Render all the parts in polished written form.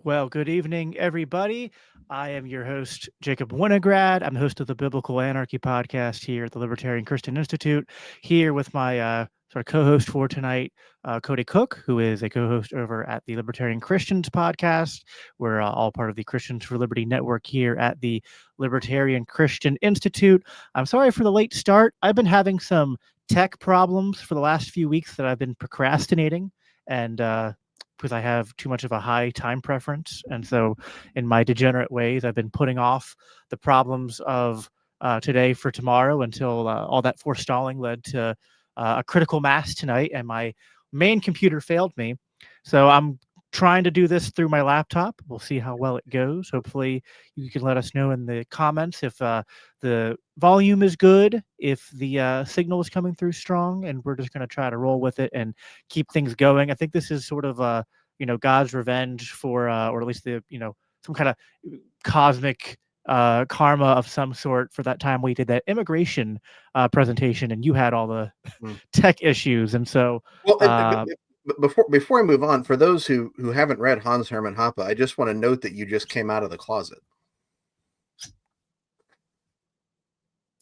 Well, good evening, everybody. I am your host, Jacob Winograd. I'm the host of the Biblical Anarchy podcast here at the Libertarian Christian Institute, here with my sort of co-host for tonight, Cody Cook, who is a co-host over at the Libertarian Christians podcast. We're all part of the Christians for Liberty network here at the Libertarian Christian Institute. I'm sorry for the late start. I've been having some tech problems for the last few weeks that I've been procrastinating, and because I have too much of a high time preference. And so, in my degenerate ways, I've been putting off the problems of today for tomorrow until all that forestalling led to a critical mass tonight, and my main computer failed me. So, I'm trying to do this through my laptop. We'll see how well it goes. Hopefully, you can let us know in the comments if the volume is good, if the signal is coming through strong, and we're just going to try to roll with it and keep things going. I think this is sort of God's revenge for, or at least some kind of cosmic karma of some sort for that time we did that immigration presentation, and you had all the tech issues, and so. Well, before I move on, for those who haven't read Hans Hermann Hoppe, I just want to note that you just came out of the closet.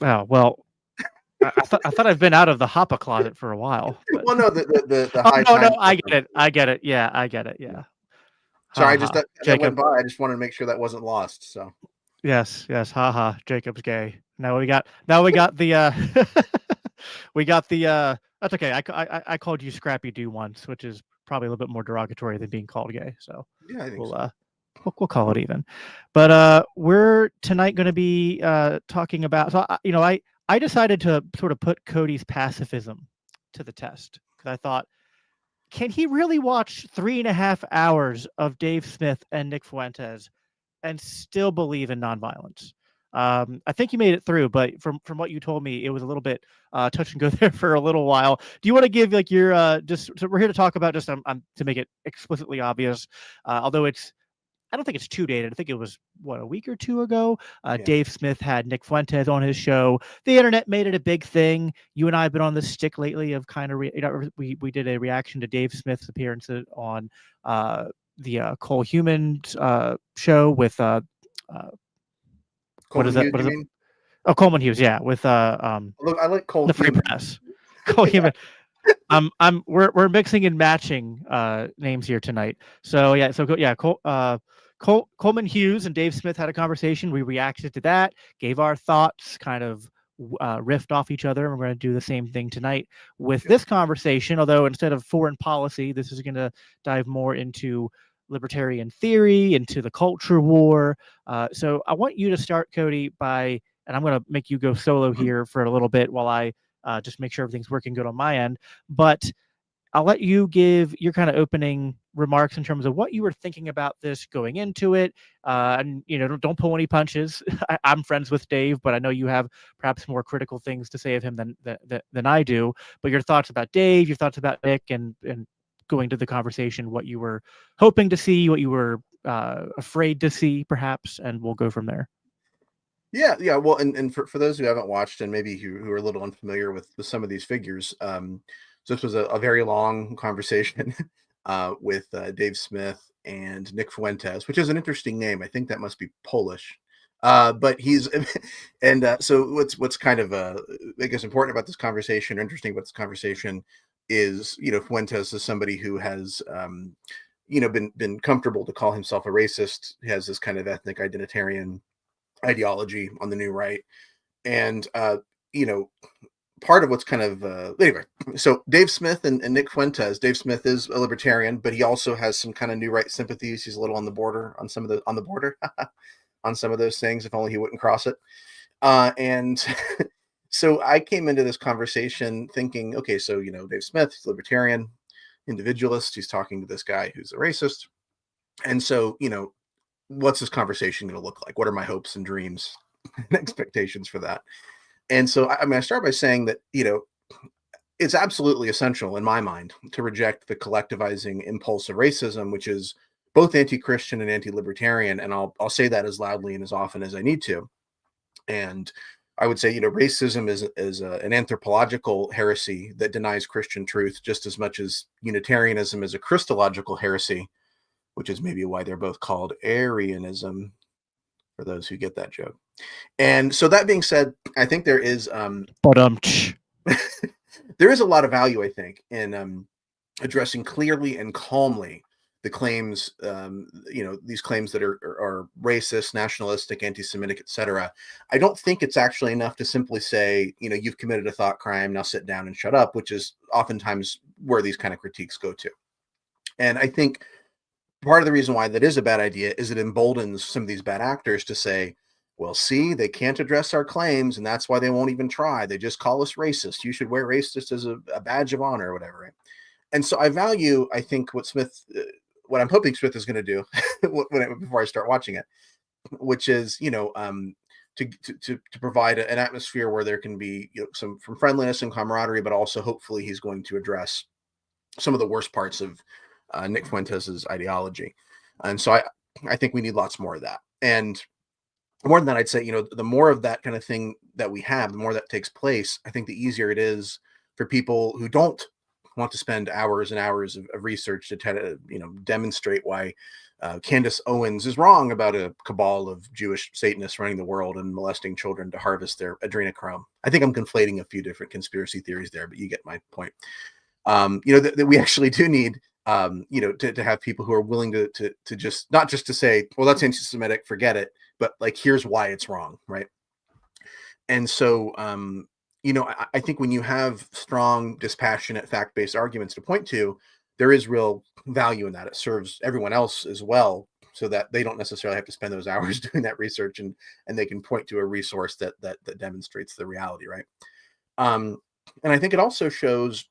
Oh well, I thought I've been out of the Hoppe closet for a while. But... Well, no, the no, I get it. Yeah, I get it. Yeah. Sorry, that went by. I just wanted to make sure that wasn't lost. So. Yes. Haha. Jacob's gay. Now we got the we got the that's okay. I called you Scrappy Doo once, which is probably a little bit more derogatory than being called gay. So yeah, I think we'll call it even. But we're tonight going to be talking about. So I decided to sort of put Cody's pacifism to the test because I thought, can he really watch 3.5 hours of Dave Smith and Nick Fuentes and still believe in nonviolence? I think you made it through, but from what you told me, it was a little bit touch and go there for a little while. Do you want to give like your just? So we're here to talk about just to make it explicitly obvious, although I don't think it's too dated. I think it was a week or two ago. Dave Smith had Nick Fuentes on his show. The internet made it a big thing. You and I have been on this stick lately of kind of we did a reaction to Dave Smith's appearances on the Cole Humans show with what is that? What is it? Oh, Coleman Hughes, yeah, with Look, I like Cole the Free Press. Cole Human. We're mixing and matching names here tonight. So Coleman Hughes and Dave Smith had a conversation. We reacted to that, gave our thoughts, kind of riffed off each other. And we're going to do the same thing tonight with this conversation. Although instead of foreign policy, this is going to dive more into libertarian theory, into the culture war. So I want you to start, Cody, and I'm going to make you go solo here for a little bit while I just make sure everything's working good on my end. But I'll let you give your kind of opening remarks in terms of what you were thinking about this going into it. And, don't pull any punches. I'm friends with Dave, but I know you have perhaps more critical things to say of him than I do. But your thoughts about Dave, your thoughts about Nick, and going to the conversation, what you were hoping to see, what you were afraid to see, perhaps, and we'll go from there. Yeah. Well, and for those who haven't watched and maybe who are a little unfamiliar with some of these figures, so this was a very long conversation with Dave Smith and Nick Fuentes, which is an interesting name. I think that must be Polish. But he's and so what's kind of I guess important about this conversation, interesting about this conversation, is Fuentes is somebody who has been comfortable to call himself a racist. He has this kind of ethnic identitarian ideology on the new right, and part of what's kind of anyway. So Dave Smith and Nick Fuentes. Dave Smith is a libertarian, but he also has some kind of new right sympathies. He's a little on the border on some of those things. If only he wouldn't cross it. And so I came into this conversation thinking, okay, so Dave Smith, he's libertarian, individualist. He's talking to this guy who's a racist, and so what's this conversation going to look like? What are my hopes and dreams and expectations for that? And so, I start by saying that, it's absolutely essential in my mind to reject the collectivizing impulse of racism, which is both anti-Christian and anti-libertarian. And I'll say that as loudly and as often as I need to. And I would say, racism is an anthropological heresy that denies Christian truth just as much as Unitarianism is a Christological heresy, which is maybe why they're both called Arianism, for those who get that joke. And so that being said, I think there is there is a lot of value, I think, in addressing clearly and calmly the claims, these claims that are racist, nationalistic, anti-Semitic, etc. I don't think it's actually enough to simply say, you've committed a thought crime, now sit down and shut up, which is oftentimes where these kind of critiques go to. And I think part of the reason why that is a bad idea is it emboldens some of these bad actors to say, well, see, they can't address our claims, and that's why they won't even try. They just call us racist. You should wear racist as a badge of honor or whatever, right? And so I think what I'm hoping Smith is going to do before I start watching it, which is, to provide an atmosphere where there can be some from friendliness and camaraderie, but also hopefully he's going to address some of the worst parts of Nick Fuentes' ideology. And so I think we need lots more of that. And more than that, I'd say, the more of that kind of thing that we have, the more that takes place, I think the easier it is for people who don't want to spend hours and hours of research to try to, demonstrate why Candace Owens is wrong about a cabal of Jewish Satanists running the world and molesting children to harvest their adrenochrome. I think I'm conflating a few different conspiracy theories there, but you get my point. That we actually do need, to have people who are willing to just, not just to say, well, that's anti-Semitic, forget it, but like, here's why it's wrong, right? And so, I think when you have strong, dispassionate, fact-based arguments to point to, there is real value in that. It serves everyone else as well, so that they don't necessarily have to spend those hours doing that research, and they can point to a resource that demonstrates the reality, right? And I think it also shows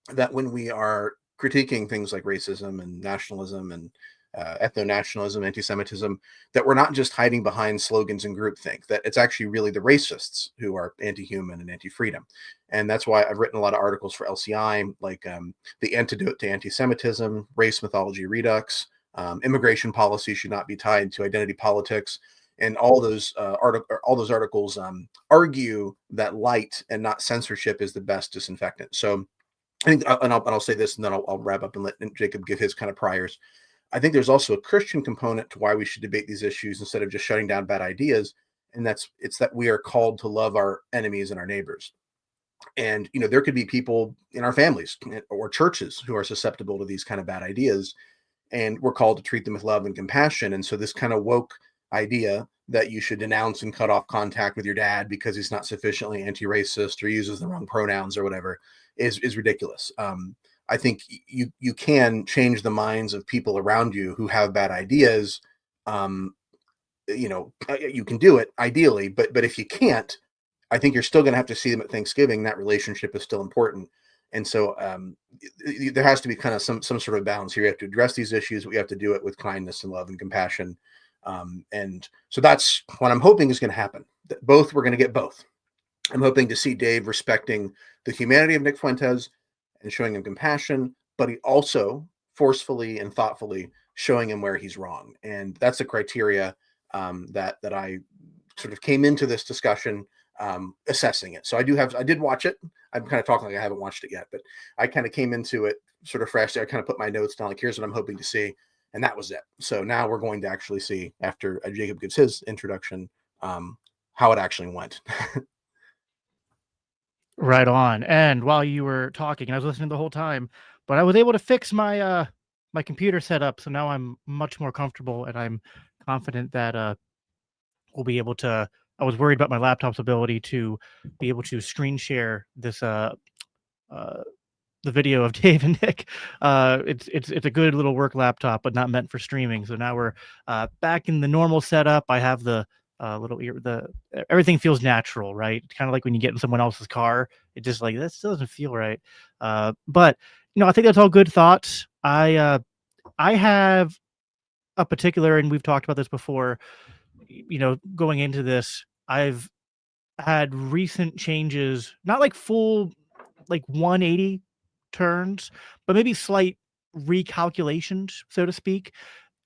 that when we are critiquing things like racism and nationalism and ethno-nationalism, anti-Semitism, that we're not just hiding behind slogans and groupthink, that it's actually really the racists who are anti-human and anti-freedom. And that's why I've written a lot of articles for LCI, like The Antidote to Anti-Semitism, Race Mythology Redux, Immigration Policy Should Not Be Tied to Identity Politics. And all those articles argue that light and not censorship is the best disinfectant. So I think, and I'll say this, and then I'll wrap up and let Jacob give his kind of priors. I think there's also a Christian component to why we should debate these issues instead of just shutting down bad ideas. And it's that we are called to love our enemies and our neighbors. And, there could be people in our families or churches who are susceptible to these kind of bad ideas. And we're called to treat them with love and compassion. And so this kind of woke idea that you should denounce and cut off contact with your dad because he's not sufficiently anti-racist or uses the wrong pronouns or whatever is ridiculous. I think you can change the minds of people around you who have bad ideas. You can do it ideally, but if you can't, I think you're still going to have to see them at Thanksgiving. That relationship is still important. And so there has to be kind of some sort of balance here. You have to address these issues, but you have to do it with kindness and love and compassion. And so that's what I'm hoping is going to happen. We're going to get both. I'm hoping to see Dave respecting the humanity of Nick Fuentes and showing him compassion, but he also forcefully and thoughtfully showing him where he's wrong. And that's the criteria that I sort of came into this discussion assessing it. So I did watch it. I'm kind of talking like I haven't watched it yet, but I kind of came into it sort of fresh. I kind of put my notes down, like, here's what I'm hoping to see. And that was it. So now we're going to actually see, after Jacob gives his introduction, how it actually went. Right on. And while you were talking, and I was listening the whole time, but I was able to fix my my computer setup, so now I'm much more comfortable, and I'm confident that we'll be able to. I was worried about my laptop's ability to be able to screen share this the video of Dave and Nick. It's a good little work laptop, but not meant for streaming. So now we're back in the normal setup. I have the little ear. Everything feels natural, right? Kind of like when you get in someone else's car. It just like that still doesn't feel right. But I think that's all good thoughts. I have a particular, and we've talked about this before. Going into this, I've had recent changes, not like full, like 180 turns, but maybe slight recalculations, so to speak,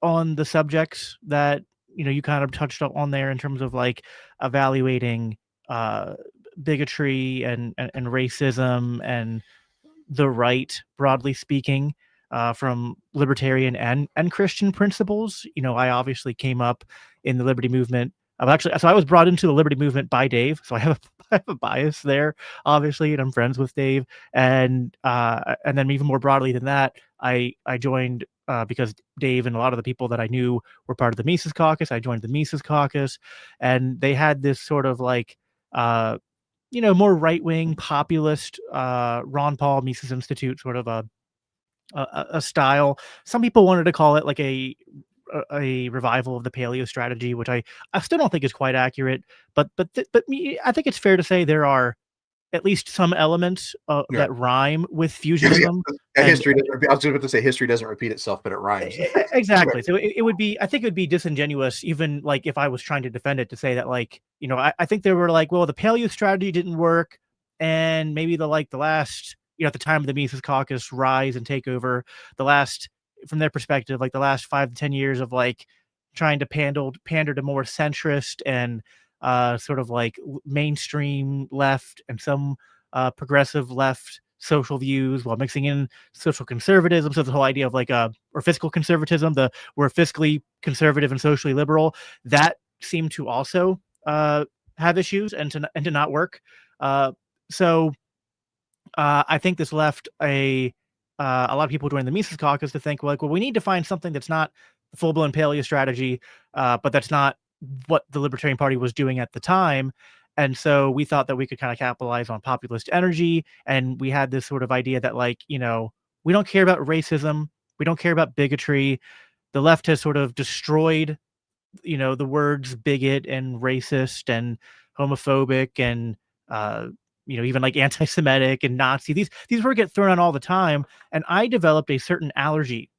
on the subjects that you kind of touched on there in terms of like evaluating bigotry and racism and the right, broadly speaking. from libertarian and Christian principles. I obviously came up in the liberty movement. So I was brought into the liberty movement by Dave, so I have I have a bias there, obviously, and I'm friends with Dave. And then even more broadly than that, I joined because Dave and a lot of the people that I knew were part of the Mises Caucus. I joined the Mises Caucus, and they had this sort of like more right wing populist Ron Paul Mises Institute sort of a style. Some people wanted to call it like a revival of the paleo strategy, which I still don't think is quite accurate. I think it's fair to say there are at least some elements Yeah. that rhyme with Yeah, fusionism. history doesn't I was about to say history doesn't repeat itself, but it rhymes. Exactly. So it would be, I think it would be disingenuous, even like if I was trying to defend it, to say that like, I think they were like, well, the paleo strategy didn't work. And maybe the last, at the time of the Mises Caucus rise and takeover, from their perspective, like the last 5 to 10 years of like trying to pander to more centrist and sort of like mainstream left and some progressive left social views while mixing in social conservatism. So the whole idea of like or fiscal conservatism, we're fiscally conservative and socially liberal, that seemed to also have issues and to not work. So I think this left a lot of people joining the Mises Caucus to think like, well, we need to find something that's not full blown paleo strategy, but that's not what the Libertarian Party was doing at the time. And so we thought that we could kind of capitalize on populist energy. And we had this sort of idea that like, we don't care about racism. We don't care about bigotry. The left has sort of destroyed, the words bigot and racist and homophobic and, even like anti-Semitic and Nazi. These words get thrown out all the time. And I developed a certain allergy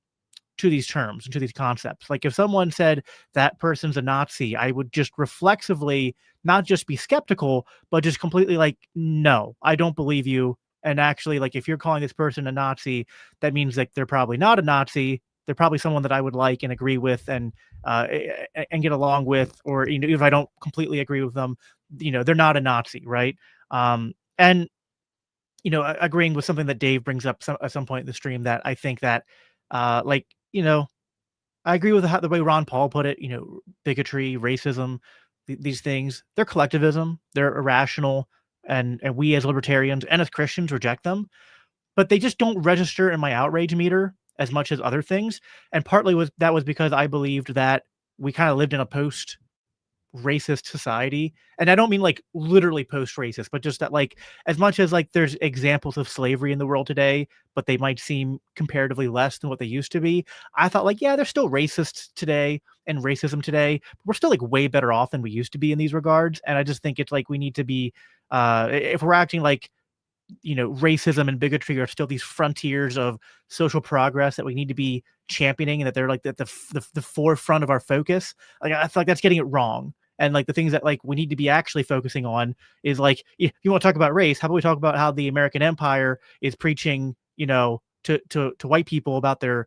to these terms and to these concepts. Like if someone said that person's a Nazi, I would just reflexively not just be skeptical, but just completely like, no, I don't believe you. And actually, like if you're calling this person a Nazi, that means like they're probably not a Nazi. They're probably someone that I would like and agree with and get along with, or if I don't completely agree with them, they're not a Nazi, right? And agreeing with something that Dave brings up at some point in the stream, that I think that like I agree with the way Ron Paul put it, bigotry, racism, these things, they're collectivism, they're irrational, and we as libertarians and as Christians reject them, but they just don't register in my outrage meter as much as other things. And partly was because I believed that we kind of lived in a post racist society. And I don't mean like literally post racist, but just that like as much as like there's examples of slavery in the world today, but they might seem comparatively less than what they used to be. I thought like, yeah, there's still racists today and racism today, but we're still like way better off than we used to be in these regards. And I just think it's like we need to be if we're acting like racism and bigotry are still these frontiers of social progress that we need to be championing and that they're like the forefront of our focus. Like I feel like that's getting it wrong. And like the things that like we need to be actually focusing on is like, if you want to talk about race, how about we talk about how the American empire is preaching, to white people about their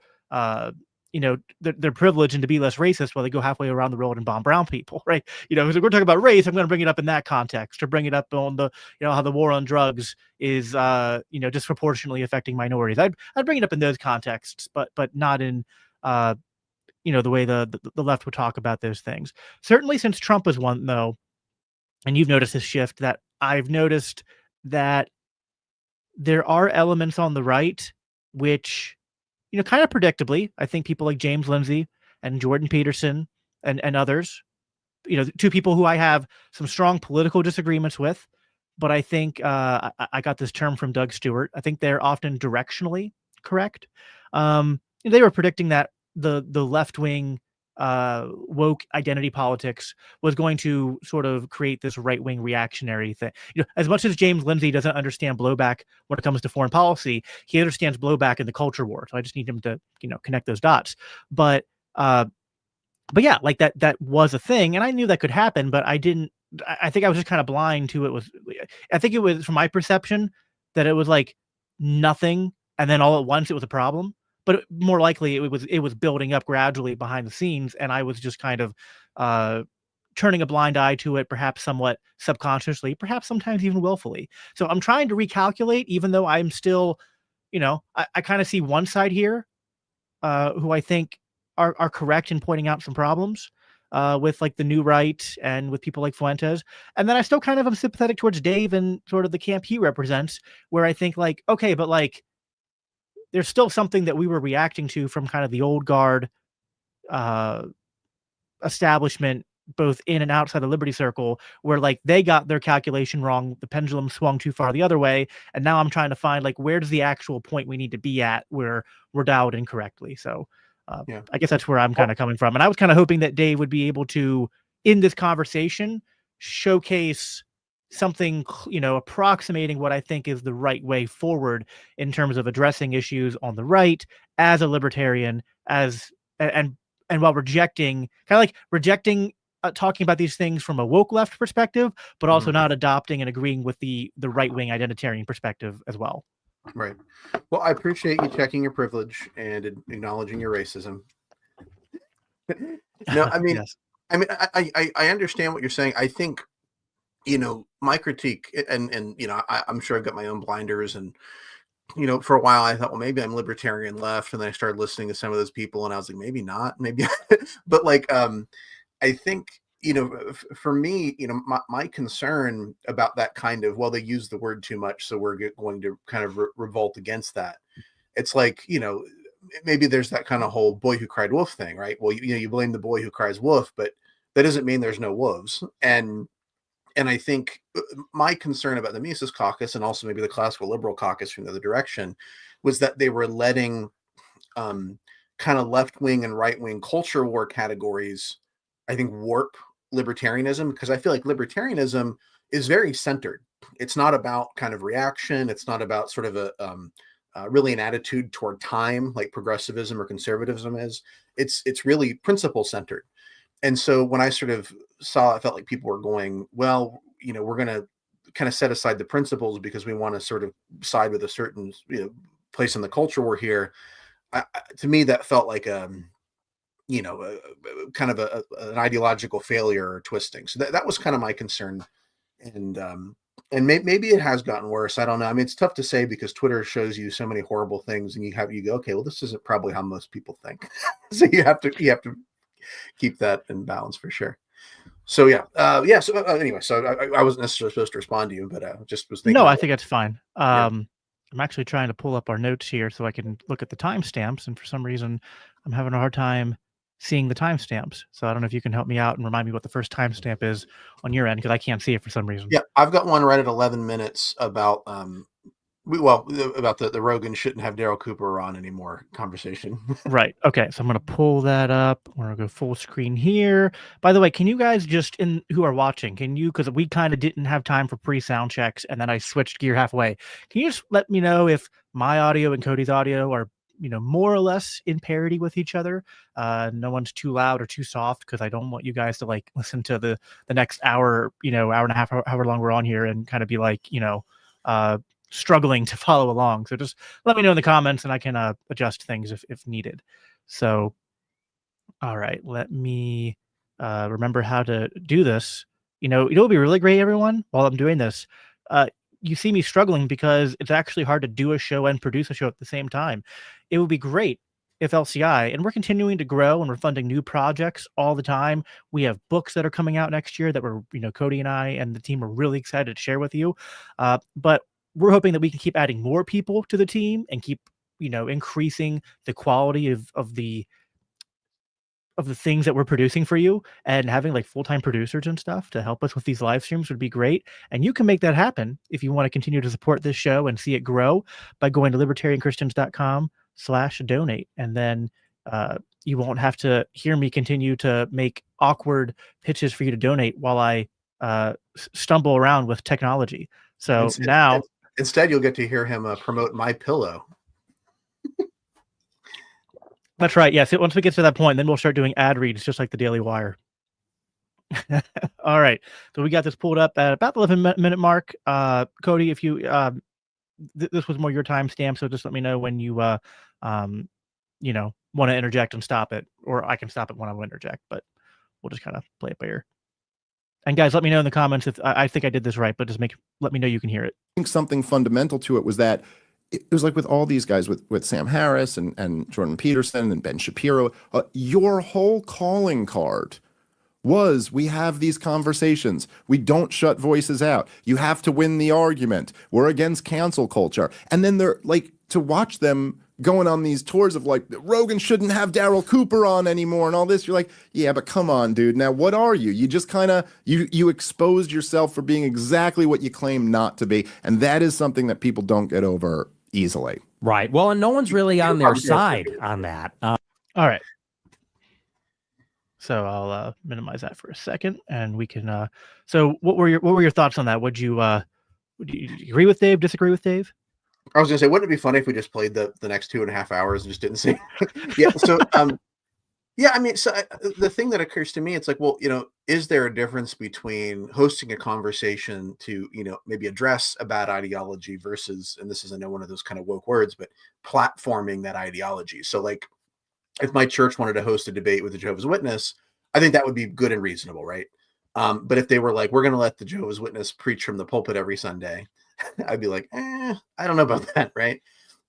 their privilege and to be less racist while they go halfway around the world and bomb brown people, right? So we're talking about race. I'm going to bring it up in that context, or bring it up on the, how the war on drugs is, disproportionately affecting minorities. I'd bring it up in those contexts, but not in, the way the left would talk about those things. Certainly since Trump has won, though, and you've noticed this shift, that I've noticed that there are elements on the right which, kind of predictably, I think people like James Lindsay and Jordan Peterson and others, two people who I have some strong political disagreements with, but I think I got this term from Doug Stewart. I think they're often directionally correct. They were predicting that the left wing woke identity politics was going to sort of create this right wing reactionary thing. As much as James Lindsay doesn't understand blowback when it comes to foreign policy, he understands blowback in the culture war. So I just need him to connect those dots. But yeah, like that was a thing, and I knew that could happen, but I didn't. I think I was just kind of blind to it. I think it was, from my perception, that it was like nothing, and then all at once it was a problem. But more likely it was building up gradually behind the scenes, and I was just kind of turning a blind eye to it, perhaps somewhat subconsciously, perhaps sometimes even willfully. So I'm trying to recalculate, even though I'm still, I kind of see one side here who I think are correct in pointing out some problems with like the new right and with people like Fuentes. And then I still kind of am sympathetic towards Dave and sort of the camp he represents, where I think like, okay, but like there's still something that we were reacting to from kind of the old guard establishment, both in and outside the Liberty Circle, where like they got their calculation wrong, the pendulum swung too far the other way, and now I'm trying to find like where's the actual point we need to be at where we're dialed incorrectly. So I guess that's where I'm kind of coming from, and I was kind of hoping that Dave would be able to, in this conversation, showcase something, approximating what I think is the right way forward in terms of addressing issues on the right as a libertarian, and while rejecting talking about these things from a woke left perspective, but also not adopting and agreeing with the right wing identitarian perspective as well. Right. Well, I appreciate you checking your privilege and acknowledging your racism. No, I mean, Yes. I understand what you're saying. I think, my critique, and I'm sure I've got my own blinders, and for a while I thought, well, maybe I'm libertarian left, and then I started listening to some of those people, and I was like, maybe not, maybe, but like, I think, for me, my concern about that kind of, well, they use the word too much, so we're going to kind of revolt against that. It's like, maybe there's that kind of whole boy who cried wolf thing, right? Well, you blame the boy who cries wolf, but that doesn't mean there's no wolves. And I think my concern about the Mises Caucus, and also maybe the classical liberal caucus from the other direction, was that they were letting kind of left-wing and right-wing culture war categories, I think, warp libertarianism, because I feel like libertarianism is very centered. It's not about kind of reaction. It's not about sort of a really an attitude toward time like progressivism or conservatism is. It's really principle centered. And so when I sort of I felt like people were going, well, we're going to kind of set aside the principles because we want to sort of side with a certain place in the culture war here. To me, that felt like kind of an ideological failure or twisting. So that was kind of my concern. And maybe it has gotten worse. I don't know. I mean, it's tough to say because Twitter shows you so many horrible things, and you go, okay, well, this isn't probably how most people think. So you have to keep that in balance for sure. So So anyway, so I wasn't necessarily supposed to respond to you, but just was thinking. No, I think that's fine. I'm actually trying to pull up our notes here so I can look at the timestamps, and for some reason, I'm having a hard time seeing the timestamps. So I don't know if you can help me out and remind me what the first timestamp is on your end, because I can't see it for some reason. Yeah, I've got one right at 11 minutes about about the Rogan shouldn't have Daryl Cooper on anymore conversation. Right. Okay. So I'm going to pull that up. We're going to go full screen here. By the way, can you guys who are watching, because we kind of didn't have time for pre-sound checks and then I switched gear halfway. Can you just let me know if my audio and Cody's audio are, more or less in parity with each other? No one's too loud or too soft, because I don't want you guys to like listen to the next hour, hour and a half, however long we're on here, and kind of be like, struggling to follow along. So just let me know in the comments and I can adjust things if needed. So, all right, let me remember how to do this. It'll be really great, everyone, while I'm doing this. You see me struggling because it's actually hard to do a show and produce a show at the same time. It would be great if LCI, and we're continuing to grow and we're funding new projects all the time. We have books that are coming out next year that we're, Cody and I and the team are really excited to share with you. But we're hoping that we can keep adding more people to the team and keep, increasing the quality of the things that we're producing for you, and having like full-time producers and stuff to help us with these live streams would be great. And you can make that happen if you want to continue to support this show and see it grow by going to libertarianchristians.com/donate. And then you won't have to hear me continue to make awkward pitches for you to donate while I stumble around with technology. So now instead you'll get to hear him promote My Pillow. That's right. Yes. Once we get to that point, then we'll start doing ad reads, just like the Daily Wire. All right. So we got this pulled up at about the 11-minute mark. Cody, if you this was more your timestamp, so just let me know when you want to interject and stop it, or I can stop it when I want to interject. But we'll just kind of play it by ear. And guys, let me know in the comments if I think I did this right, but let me know you can hear it. I think something fundamental to it was that it was like with all these guys, with Sam Harris and Jordan Peterson and Ben Shapiro, your whole calling card was, we have these conversations. We don't shut voices out. You have to win the argument. We're against cancel culture. And then they're like, to watch them going on these tours of like, Rogan shouldn't have Daryl Cooper on anymore and all this. You're like, yeah, but come on, dude. Now, what are you? You just kind of, you exposed yourself for being exactly what you claim not to be. And that is something that people don't get over easily. Right. Well, and no one's really on their side on that. All right. So I'll minimize that for a second, and we can. So what were your thoughts on that? Would you agree with Dave? Disagree with Dave? I was gonna say, wouldn't it be funny if we just played the next 2.5 hours and just didn't say? Yeah. So yeah, I mean, so the thing that occurs to me, it's like, well, is there a difference between hosting a conversation to, maybe address a bad ideology versus, and this is, I know, one of those kind of woke words, but platforming that ideology. So like, if my church wanted to host a debate with the Jehovah's Witness, I think that would be good and reasonable, right? But if they were like, we're going to let the Jehovah's Witness preach from the pulpit every Sunday, I'd be like, I don't know about that, right?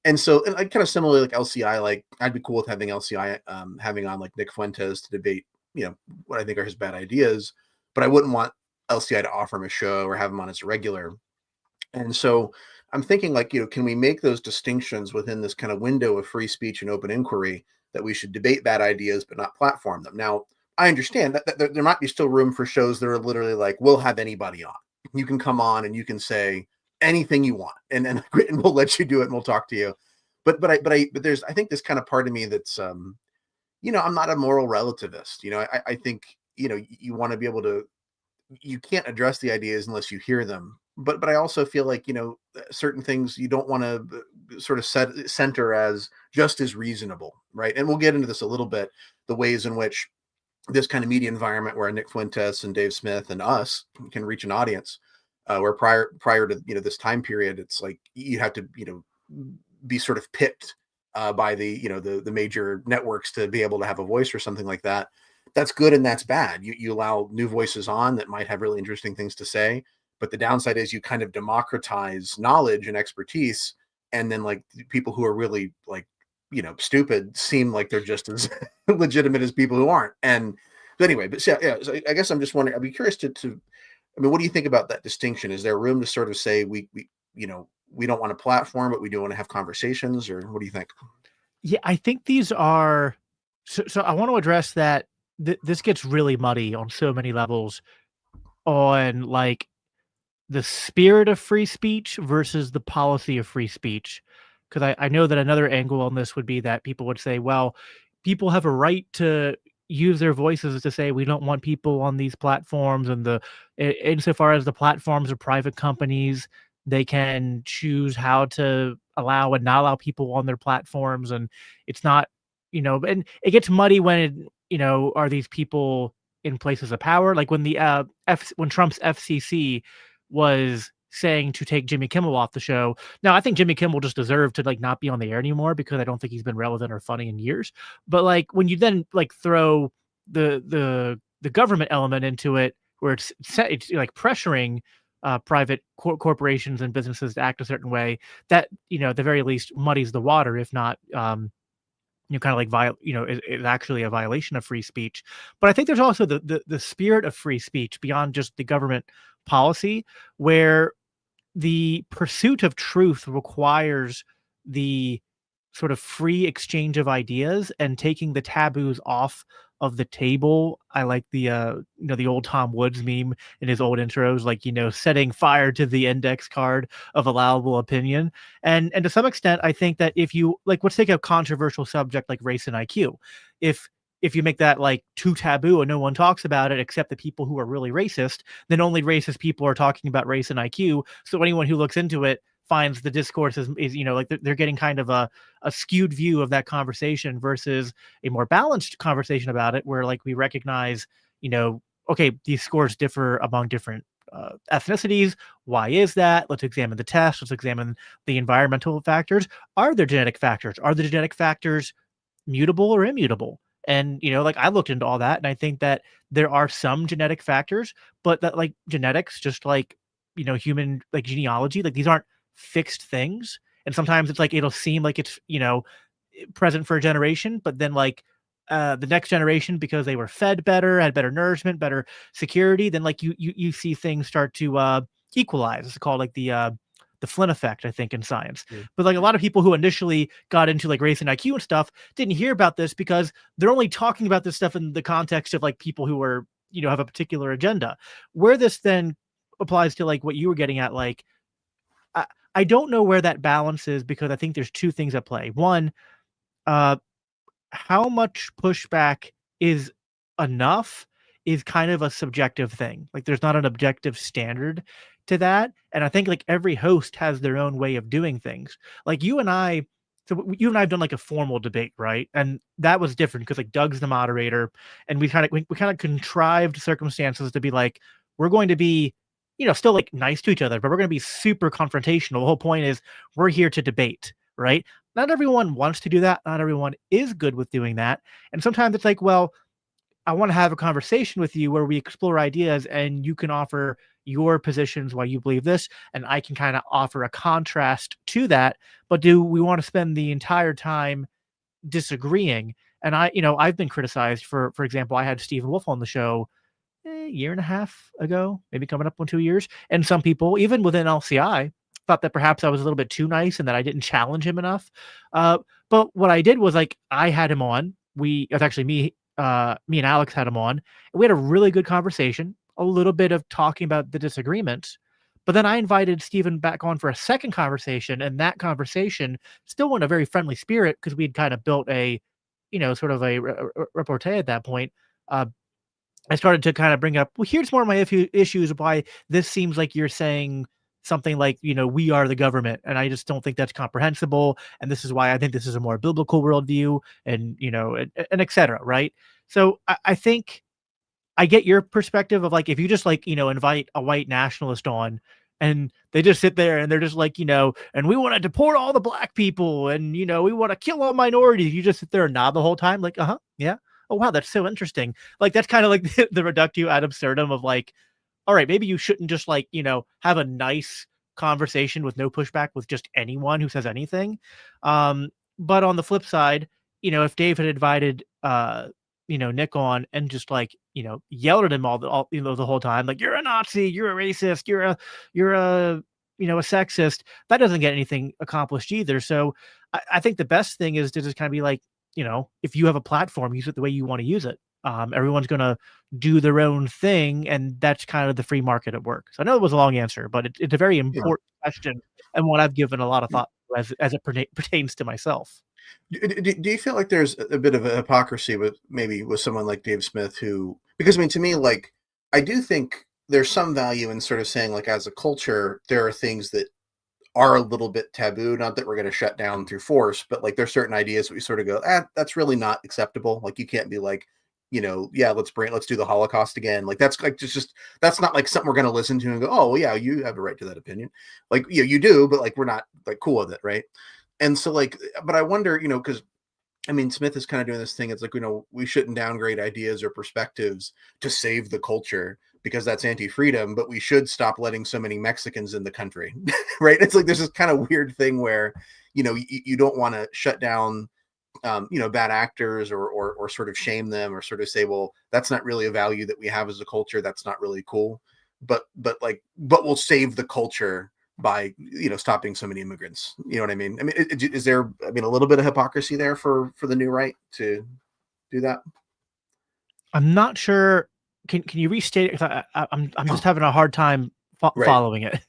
And so, and kind of similarly, like LCI, like I'd be cool with having LCI having on like Nick Fuentes to debate, what I think are his bad ideas, but I wouldn't want LCI to offer him a show or have him on as a regular. And so I'm thinking like, can we make those distinctions within this kind of window of free speech and open inquiry, that we should debate bad ideas but not platform them? Now, I understand that there might be still room for shows that are literally like, we'll have anybody on. You can come on and you can say anything you want, and we'll let you do it and we'll talk to you. But there's, I think, this kind of part of me that's I'm not a moral relativist. I think you want to be able to, you can't address the ideas unless you hear them. But I also feel like, certain things you don't want to sort of center as just as reasonable, right? And we'll get into this a little bit, the ways in which this kind of media environment where Nick Fuentes and Dave Smith and us can reach an audience, where prior to this time period, it's like you have to be sort of picked by the the major networks to be able to have a voice or something like that. That's good and that's bad. You allow new voices on that might have really interesting things to say, but the downside is you kind of democratize knowledge and expertise, and then like people who are really like stupid seem like they're just as legitimate as people who aren't. And but anyway, but so I guess I'm just wondering, I'd be curious to I mean, what do you think about that distinction? Is there room to sort of say we don't want a platform, but we do want to have conversations, or what do you think? Yeah, I think these are. So I want to address that. This gets really muddy on so many levels, on like the spirit of free speech versus the policy of free speech. Because I know that another angle on this would be that people would say, well, people have a right to use their voices to say we don't want people on these platforms, and insofar as the platforms are private companies, they can choose how to allow and not allow people on their platforms, and it's not, and it gets muddy when are these people in places of power, like when when Trump's FCC was saying to take Jimmy Kimmel off the show. Now, I think Jimmy Kimmel just deserved to like not be on the air anymore, because I don't think he's been relevant or funny in years. But like when you then like throw the government element into it, where it's like pressuring private corporations and businesses to act a certain way, that at the very least muddies the water, if not kind of like is actually a violation of free speech. But I think there's also the spirit of free speech beyond just the government policy, where the pursuit of truth requires the sort of free exchange of ideas and taking the taboos off of the table. I like the the old Tom Woods meme in his old intros, like setting fire to the index card of allowable opinion. And to some extent, I think that if you like, let's take a controversial subject like race and IQ. If you make that like too taboo and no one talks about it except the people who are really racist, then only racist people are talking about race and IQ. So anyone who looks into it finds the discourse is like they're getting kind of a skewed view of that conversation, versus a more balanced conversation about it, where like we recognize, okay, these scores differ among different ethnicities. Why is that? Let's examine the test. Let's examine the environmental factors. Are there genetic factors? Are the genetic factors mutable or immutable? And like I looked into all that, and I think that there are some genetic factors, but that like genetics, just like human like genealogy, like these aren't fixed things. And sometimes it's like it'll seem like it's, present for a generation, but then like the next generation, because they were fed better, had better nourishment, better security, then like you see things start to equalize. It's called like the Flynn effect, I think, in science. Mm. But like a lot of people who initially got into like race and IQ and stuff didn't hear about this because they're only talking about this stuff in the context of like people who are, have a particular agenda. Where this then applies to like what you were getting at, like I don't know where that balance is, because I think there's two things at play. One, how much pushback is enough is kind of a subjective thing. Like there's not an objective standard to that. And I think like every host has their own way of doing things. Like you and I, you and I have done like a formal debate, right? And that was different because like Doug's the moderator, and we kind of contrived circumstances to be like, we're going to be, still like nice to each other, but we're going to be super confrontational. The whole point is we're here to debate, right? Not everyone wants to do that. Not everyone is good with doing that. And sometimes it's like, well, I want to have a conversation with you where we explore ideas and you can offer your positions why you believe this, and I can kind of offer a contrast to that. But do we want to spend the entire time disagreeing? And I've been criticized for example, I had Stephen Wolf on the show a year and a half ago, maybe coming up on 2 years. And some people, even within LCI, thought that perhaps I was a little bit too nice and that I didn't challenge him enough. But what I did was like, I had him on. It was actually me and Alex had him on, and we had a really good conversation, a little bit of talking about the disagreements. But then I invited Stephen back on for a second conversation, and that conversation still in a very friendly spirit because we'd kind of built a, sort of a repartee at that point. I started to kind of bring up, well, here's more of my issues of why this seems like you're saying something like, we are the government, and I just don't think that's comprehensible, and this is why I think this is a more biblical worldview, and and et cetera, right? So I think I get your perspective of like, if you just like, invite a white nationalist on and they just sit there and they're just like, and we want to deport all the black people, and we want to kill all minorities, you just sit there and nod the whole time like, yeah, oh wow, that's so interesting. Like that's kind of like the reductio ad absurdum of like, all right, maybe you shouldn't just like, have a nice conversation with no pushback with just anyone who says anything. But on the flip side, if Dave had invited Nick on and just like, yelled at him all the whole time, like, you're a Nazi, you're a racist, you're a a sexist, that doesn't get anything accomplished either. So I think the best thing is to just kind of be like, if you have a platform, use it the way you want to use it. Everyone's going to do their own thing, and that's kind of the free market at work. So I know it was a long answer, but it's a very important question, and one I've given a lot of thought to as it pertains to myself. Do you feel like there's a bit of a hypocrisy with someone like Dave Smith, who, because I mean, to me, like, I do think there's some value in sort of saying, like, as a culture, there are things that are a little bit taboo, not that we're going to shut down through force, but like there's certain ideas that we sort of go, that's really not acceptable. Like you can't be like, yeah, let's do the Holocaust again. Like that's like just that's not like something we're going to listen to and go, oh well, yeah, you have a right to that opinion. Like you do, but like we're not like cool with it, right? And so like, but I wonder, because I mean, Smith is kind of doing this thing. It's like, we shouldn't downgrade ideas or perspectives to save the culture because that's anti-freedom, but we should stop letting so many Mexicans in the country, right? It's like there's this kind of weird thing where, you don't want to shut down, bad actors or sort of shame them or sort of say, well, that's not really a value that we have as a culture. That's not really cool. But we'll save the culture by stopping so many immigrants. You know what I mean? I mean, is there a little bit of hypocrisy there for the new right to do that? I'm not sure. Can you restate it? 'Cause I'm just having a hard time Right. following it.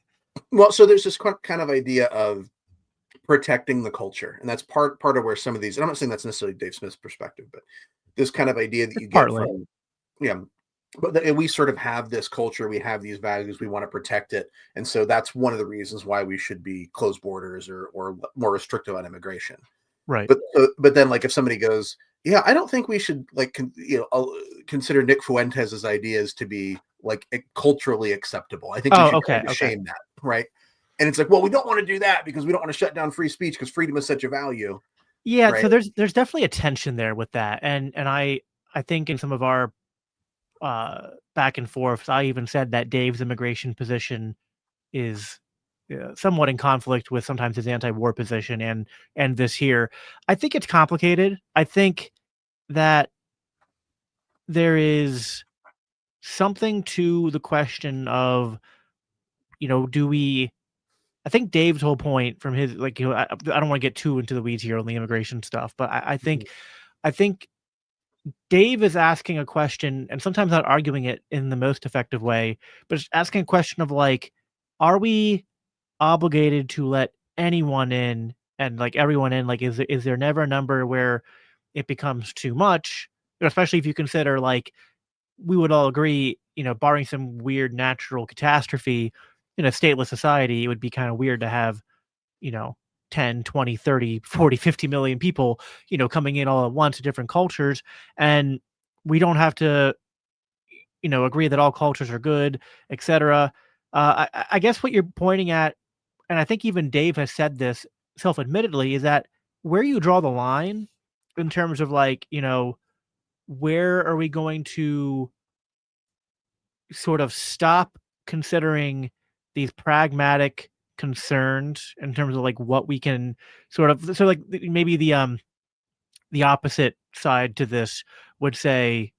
Well, so there's this kind of idea of protecting the culture, and that's part of where some of these. And I'm not saying that's necessarily Dave Smith's perspective, but this kind of idea that you get Partly. from but we sort of have this culture, we have these values, we want to protect it, and so that's one of the reasons why we should be closed borders or more restrictive on immigration. Right. But then, like, if somebody goes, yeah, I don't think we should like consider Nick Fuentes' ideas to be like culturally acceptable. I think we should kind of shame that, right? And it's like, well, we don't want to do that because we don't want to shut down free speech because freedom is such a value. Yeah, right? so there's definitely a tension there with that, and I think in some of our back and forth, I even said that Dave's immigration position is somewhat in conflict with sometimes his anti-war position and this here. I think it's complicated. I think that there is something to the question of, do we? I think Dave's whole point from his I don't want to get too into the weeds here on the immigration stuff, but I think Dave is asking a question and sometimes not arguing it in the most effective way, but it's asking a question of are we obligated to let anyone in and everyone in? Is there never a number where it becomes too much? Especially if you consider we would all agree, barring some weird natural catastrophe in a stateless society, it would be kind of weird to have, 10, 20, 30, 40, 50 million people, coming in all at once, different cultures. And we don't have to, agree that all cultures are good, etc. I guess what you're pointing at, and I think even Dave has said this self-admittedly, is that where you draw the line in terms of where are we going to sort of stop considering these pragmatic concerns in terms of what we can maybe the opposite side to this would say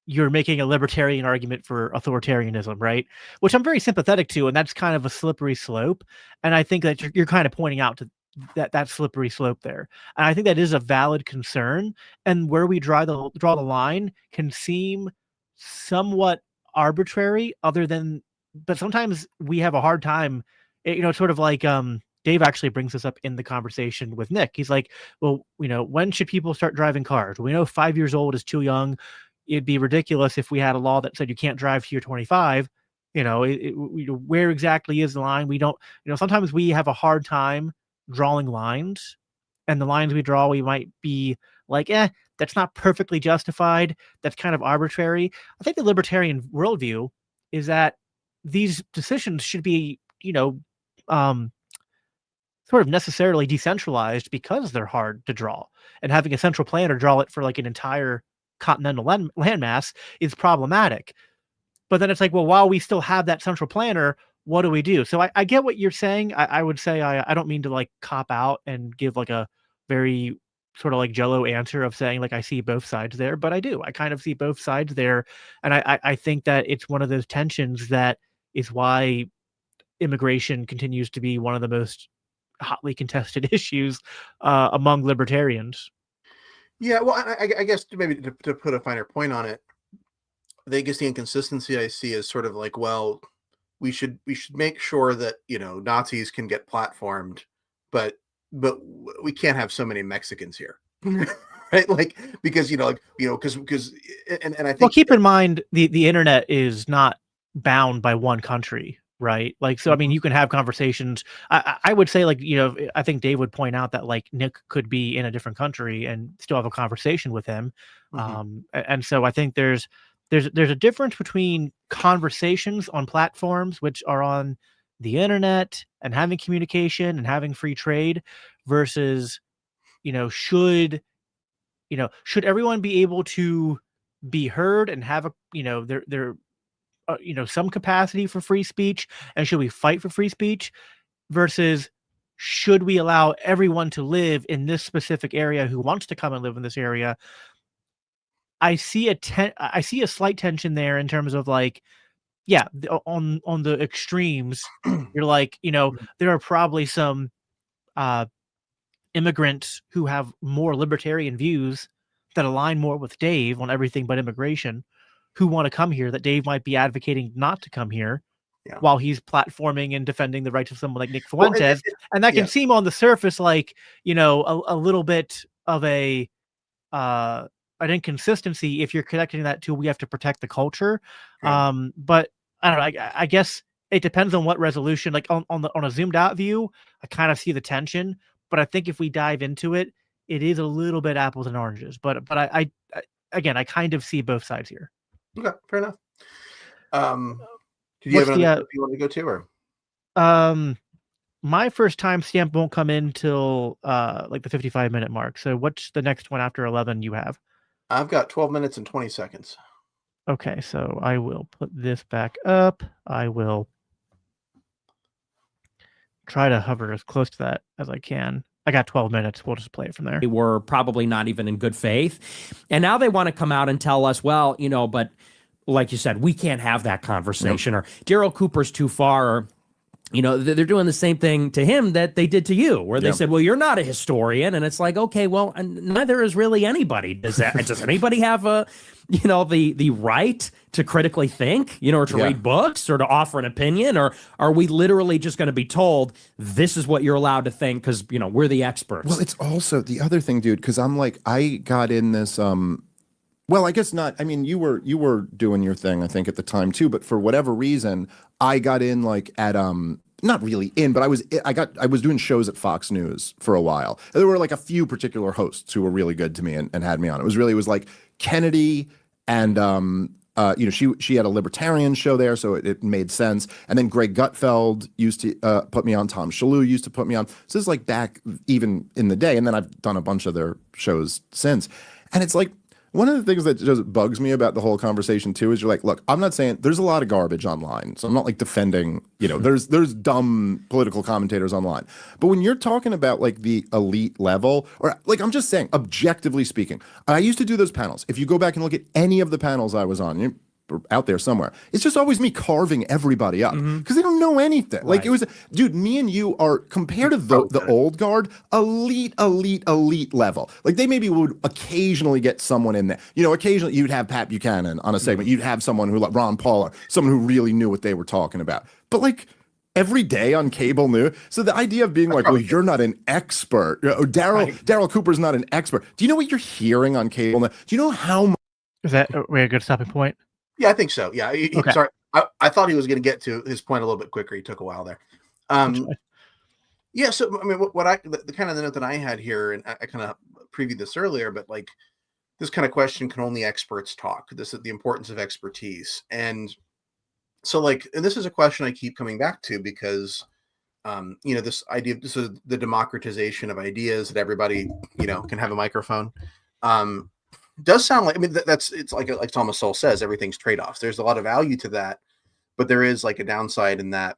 you're making a libertarian argument for authoritarianism, right? Which I'm very sympathetic to, and that's kind of a slippery slope. And I think that you're kind of pointing out to that slippery slope there. And I think that is a valid concern. And where we draw the line can seem somewhat arbitrary, but sometimes we have a hard time. Sort of Dave actually brings this up in the conversation with Nick. He's like, well, when should people start driving cars? We know 5 years old is too young. It'd be ridiculous if we had a law that said you can't drive till you're 25. Where exactly is the line? We don't, sometimes we have a hard time drawing lines, and the lines we draw, we might be that's not perfectly justified. That's kind of arbitrary. I think the libertarian worldview is that these decisions should be, sort of necessarily decentralized because they're hard to draw, and having a central planner draw it for an entire continental landmass is problematic. But then it's well, while we still have that central planner, what do we do? So I get what you're saying. I would say I don't mean to cop out and give a very sort of Jello answer of saying I see both sides there, but I do. I kind of see both sides there, and I think that it's one of those tensions that is why immigration continues to be one of the most hotly contested issues among libertarians. Yeah, well, I guess maybe to put a finer point on it, I guess the inconsistency I see is sort of well, we should make sure that Nazis can get platformed, but we can't have so many Mexicans here, right? Because because and I think, well, keep in mind the internet is not bound by one country, right? So I mean, you can have conversations. I would say I think Dave would point out that Nick could be in a different country and still have a conversation with him. And so I think there's a difference between conversations on platforms which are on the internet and having communication and having free trade versus should everyone be able to be heard and have a their some capacity for free speech, and should we fight for free speech versus should we allow everyone to live in this specific area who wants to come and live in this area? I see a slight tension there in terms of on the extremes, you're there are probably some immigrants who have more libertarian views that align more with Dave on everything but immigration, who want to come here, that Dave might be advocating not to come here, while he's platforming and defending the rights of someone like Nick Fuentes. And that can seem on the surface a little bit of an inconsistency if you're connecting that to we have to protect the culture. But I don't know. I guess it depends on what resolution. On a zoomed out view, I kind of see the tension. But I think if we dive into it, it is a little bit apples and oranges. But I again, I kind of see both sides here. Okay, fair enough. Did you have another clip you want to go to, or? My first timestamp won't come in till the 55-minute mark. So what's the next one after 11 you have? I've got 12 minutes and 20 seconds. Okay, so I will put this back up. I will try to hover as close to that as I can. I got 12 minutes. We'll just play it from there. They were probably not even in good faith. And now they want to come out and tell us, well, but like you said, we can't have that conversation, or Daryl Cooper's too far, or they're doing the same thing to him that they did to you, where they said, well, you're not a historian. And it's like, okay, well, neither is really anybody. Does anybody have the right to critically think, or to read books, or to offer an opinion? Or are we literally just going to be told this is what you're allowed to think because, we're the experts? Well, it's also the other thing, dude, because I'm like, I got in this, well, I guess not. I mean, you were doing your thing, I think, at the time too, but for whatever reason, I got in like at not really in, but I was doing shows at Fox News for a while. There were like a few particular hosts who were really good to me and had me on. It was like Kennedy and she had a Libertarian show there, so it made sense. And then Greg Gutfeld used to put me on. Tom Shalhoub used to put me on. So this is like back even in the day. And then I've done a bunch of their shows since. And it's like, one of the things that just bugs me about the whole conversation too is you're like, look, I'm not saying there's a lot of garbage online, so I'm not like defending, there's dumb political commentators online. But when you're talking about like the elite level, or like I'm just saying, objectively speaking, I used to do those panels. If you go back and look at any of the panels I was on, out there somewhere, it's just always me carving everybody up because they don't know anything. Right. Like it was, dude, me and you are, compared to the old guard, elite level. Like they maybe would occasionally get someone in there. Occasionally you'd have Pat Buchanan on a segment. You'd have someone who, like Ron Paul, or someone who really knew what they were talking about. But like every day on cable news. So the idea of being like, well, you're not an expert. Or Daryl Cooper's not an expert. Do you know what you're hearing on cable news? Do you know how much? Is that a good stopping point? Yeah, I think so. Yeah. Okay. Sorry. I thought he was going to get to his point a little bit quicker. He took a while there. Yeah. So, I mean, the kind of the note that I had here, and I kind of previewed this earlier, but like this kind of question, can only experts talk? This is the importance of expertise. And so like, and this is a question I keep coming back to because, this idea, this is the democratization of ideas that everybody, can have a microphone. Does sound like, I mean, it's like Thomas Sowell says, everything's trade-offs. There's a lot of value to that, but there is like a downside in that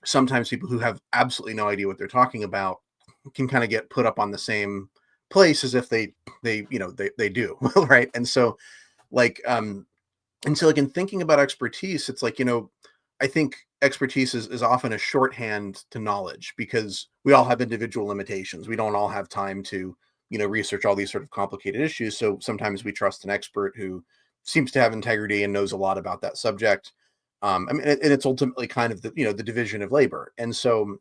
sometimes people who have absolutely no idea what they're talking about can kind of get put up on the same place as if they do. Right. And so like, in thinking about expertise, it's like, I think expertise is often a shorthand to knowledge because we all have individual limitations. We don't all have time to research all these sort of complicated issues. So sometimes we trust an expert who seems to have integrity and knows a lot about that subject. I mean, and it's ultimately kind of the division of labor. And so,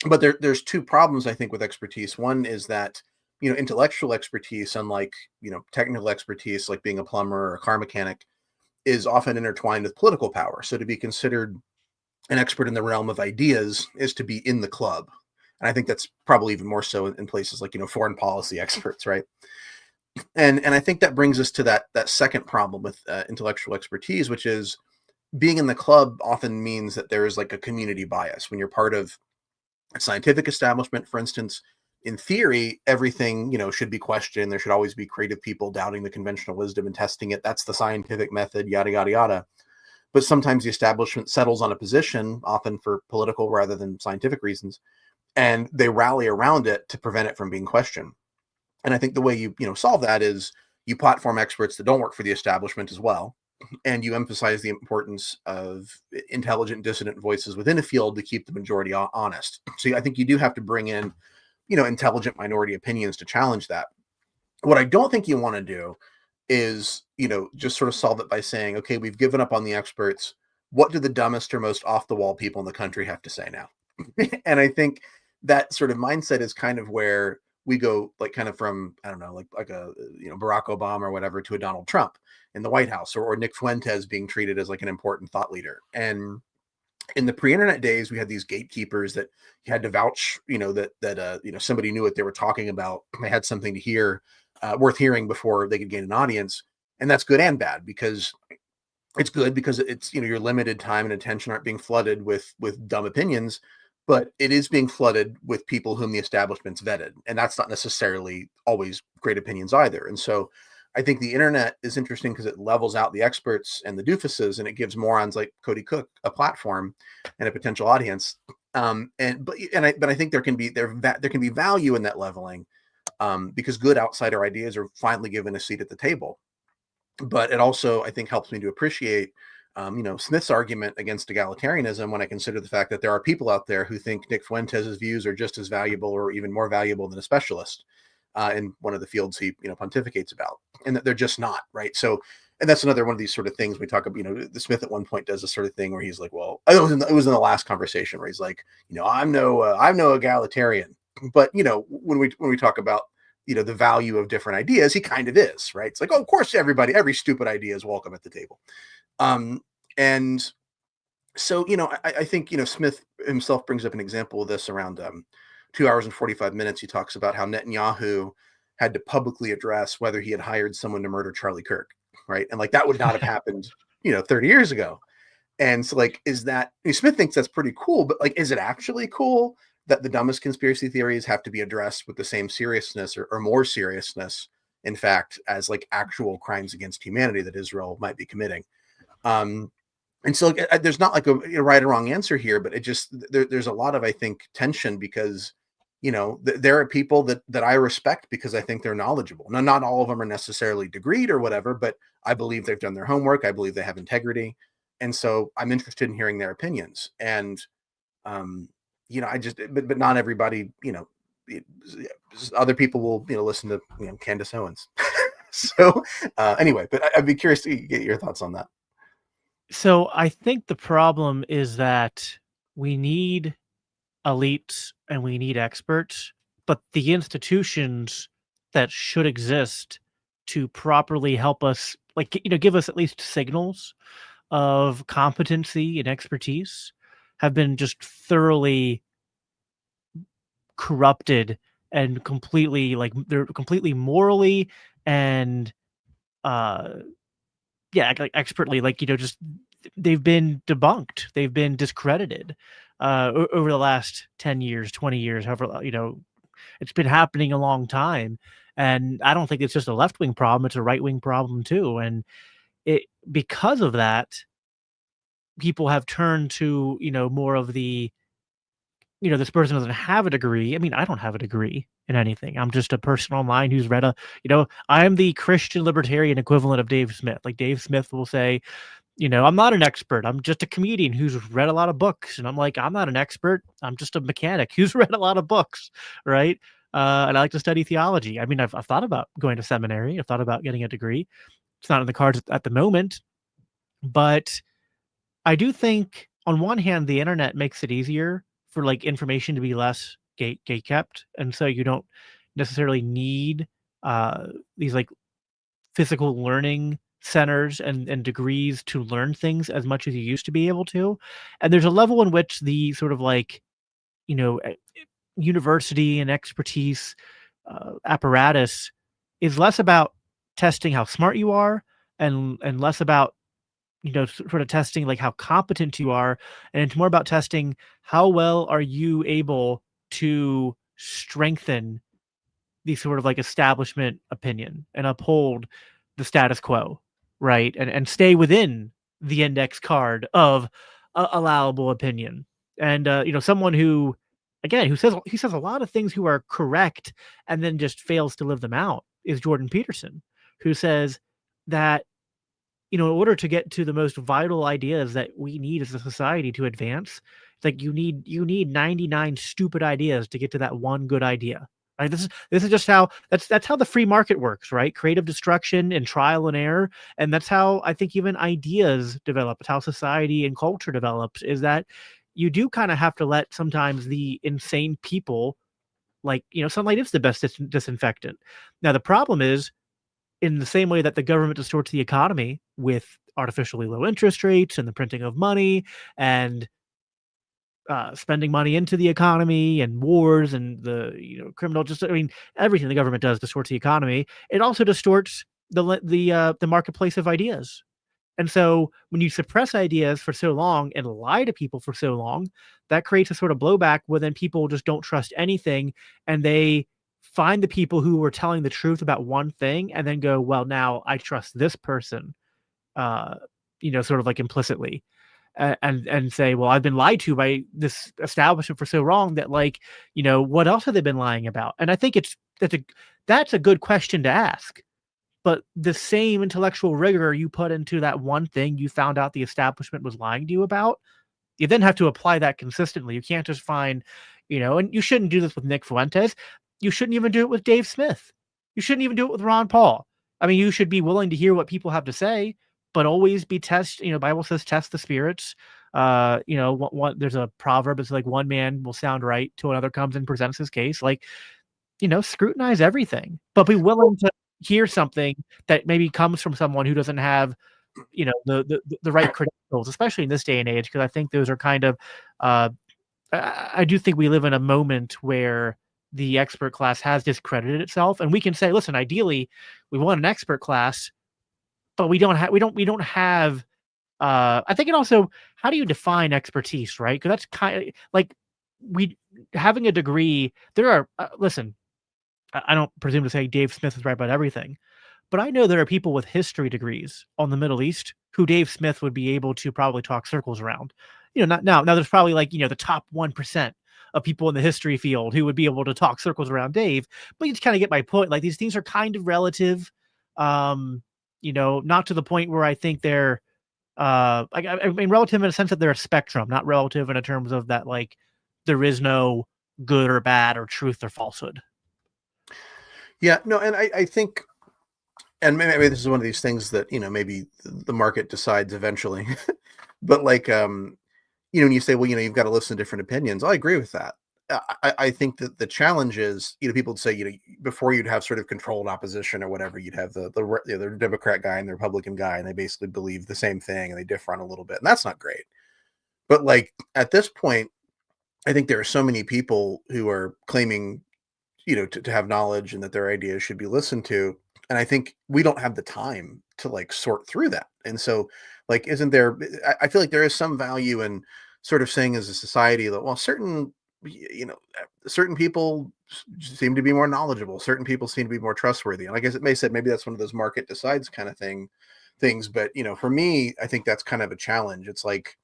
but there's two problems, I think, with expertise. One is that, intellectual expertise, unlike, technical expertise, like being a plumber or a car mechanic, is often intertwined with political power. So to be considered an expert in the realm of ideas is to be in the club. And I think that's probably even more so in places like, foreign policy experts, right? And I think that brings us to that second problem with intellectual expertise, which is being in the club often means that there is like a community bias. When you're part of a scientific establishment, for instance, in theory, everything, should be questioned. There should always be creative people doubting the conventional wisdom and testing it. That's the scientific method, yada, yada, yada. But sometimes the establishment settles on a position, often for political rather than scientific reasons, and they rally around it to prevent it from being questioned. And I think the way you solve that is you platform experts that don't work for the establishment as well, and you emphasize the importance of intelligent dissident voices within a field to keep the majority honest. So I think you do have to bring in, intelligent minority opinions to challenge that. What I don't think you want to do is, just sort of solve it by saying, okay, we've given up on the experts. What do the dumbest or most off the wall people in the country have to say now? And I think that sort of mindset is kind of where we go, like kind of from, I don't know, like a, Barack Obama or whatever to a Donald Trump in the White House, or Nick Fuentes being treated as like an important thought leader. And in the pre-internet days, we had these gatekeepers that you had to vouch, that somebody knew what they were talking about. They had something to hear, worth hearing before they could gain an audience. And that's good and bad, because it's good because it's, your limited time and attention aren't being flooded with dumb opinions, but it is being flooded with people whom the establishment's vetted. And that's not necessarily always great opinions either. And so I think the internet is interesting because it levels out the experts and the doofuses, and it gives morons like Cody Cook a platform and a potential audience. But I think there can be value in that leveling, because good outsider ideas are finally given a seat at the table. But it also, I think, helps me to appreciate, Smith's argument against egalitarianism when I consider the fact that there are people out there who think Nick Fuentes' views are just as valuable or even more valuable than a specialist in one of the fields he pontificates about, and that they're just not, right. So, and that's another one of these sort of things we talk about. The Smith at one point does this sort of thing where he's like, well, it was in the last conversation where he's like, I'm no egalitarian, but when we talk about the value of different ideas, he kind of is, right. It's like, oh, of course, every stupid idea is welcome at the table. And so, I think, Smith himself brings up an example of this around 2 hours and 45 minutes. He talks about how Netanyahu had to publicly address whether he had hired someone to murder Charlie Kirk, right? And like that would not have happened, 30 years ago. And so, like, Smith thinks that's pretty cool, but like, is it actually cool that the dumbest conspiracy theories have to be addressed with the same seriousness or more seriousness, in fact, as like actual crimes against humanity that Israel might be committing? And so there's not like a right or wrong answer here, but it just, there's a lot of, I think, tension because, there are people that I respect because I think they're knowledgeable. Now, not all of them are necessarily degreed or whatever, but I believe they've done their homework. I believe they have integrity. And so I'm interested in hearing their opinions. And, but not everybody, other people will, listen to, Candace Owens. So anyway, but I'd be curious to get your thoughts on that. So I think the problem is that we need elites and we need experts, but the institutions that should exist to properly help us, like, give us at least signals of competency and expertise have been just thoroughly corrupted and completely, like, they're completely morally and like expertly, like, just they've been debunked, they've been discredited over the last 10 years, 20 years, however, it's been happening a long time. And I don't think it's just a left-wing problem, it's a right-wing problem too. And because of that, people have turned to, more of the, this person doesn't have a degree. I mean, I don't have a degree in anything. I'm just a person online who's read I am the Christian libertarian equivalent of Dave Smith. Like, Dave Smith will say, I'm not an expert. I'm just a comedian who's read a lot of books. And I'm like, I'm not an expert. I'm just a mechanic who's read a lot of books, right? And I like to study theology. I mean, I've thought about going to seminary. I've thought about getting a degree. It's not in the cards at the moment. But I do think, on one hand, the internet makes it easier for, like, information to be less gate kept. And so you don't necessarily need these, like, physical learning centers and degrees to learn things as much as you used to be able to. And there's a level in which the sort of, like, university and expertise apparatus is less about testing how smart you are and less about, sort of testing, like, how competent you are. And it's more about testing how well are you able to strengthen the sort of, like, establishment opinion and uphold the status quo, right? And stay within the index card of allowable opinion. And someone who, again, who says a lot of things who are correct and then just fails to live them out is Jordan Peterson, who says that, in order to get to the most vital ideas that we need as a society to advance, it's like you need 99 stupid ideas to get to that one good idea. Right? This is just how that's how the free market works, right? Creative destruction and trial and error, and that's how I think even ideas develop. It's how society and culture develops. Is that you do kind of have to let sometimes the insane people, like, sunlight is the best disinfectant. Now the problem is, in the same way that the government distorts the economy with artificially low interest rates and the printing of money and spending money into the economy and wars and the criminal, just, I mean, everything the government does distorts the economy. It also distorts the marketplace of ideas. And so when you suppress ideas for so long and lie to people for so long, that creates a sort of blowback where then people just don't trust anything, and they find the people who were telling the truth about one thing and then go, well, now I trust this person, sort of like implicitly. and say, well, I've been lied to by this establishment for so long that, like, what else have they been lying about? And I think that's a good question to ask. But the same intellectual rigor you put into that one thing you found out the establishment was lying to you about, you then have to apply that consistently. You can't just find, and you shouldn't do this with Nick Fuentes. You shouldn't even do it with Dave Smith. You shouldn't even do it with Ron Paul. I mean, you should be willing to hear what people have to say, but always be Bible says test the spirits. There's a proverb. It's like one man will sound right till another comes and presents his case. Like, scrutinize everything, but be willing to hear something that maybe comes from someone who doesn't have, the right credentials, especially in this day and age, because I think those are kind of, I do think we live in a moment where the expert class has discredited itself, and we can say, listen, ideally, we want an expert class, but we don't have. I think it also, how do you define expertise, right? Because that's kind of like having a degree. There are listen, I don't presume to say Dave Smith is right about everything, but I know there are people with history degrees on the Middle East who Dave Smith would be able to probably talk circles around. Not now. Now there's probably like, the top 1% of people in the history field who would be able to talk circles around Dave. But you just kind of get my point. Like, these things are kind of relative, not to the point where I think they're I mean, relative in a sense that they're a spectrum, not relative in a terms of that, like, there is no good or bad or truth or falsehood. Yeah, no, and I think, and maybe this is one of these things that, maybe the market decides eventually, but like, when you say, well, you've got to listen to different opinions, I agree with that. I think that the challenge is, people would say, before you'd have sort of controlled opposition or whatever, you'd have the Democrat guy and the Republican guy, and they basically believe the same thing and they differ on a little bit, and that's not great. But like, at this point, I think there are so many people who are claiming, to have knowledge and that their ideas should be listened to. And I think we don't have the time to like sort through that. And so, like, I feel like there is some value in sort of saying as a society that, well, certain people seem to be more knowledgeable. Certain people seem to be more trustworthy. And I guess it may say, maybe that's one of those market decides kind of things. But, for me, I think that's kind of a challenge. It's like,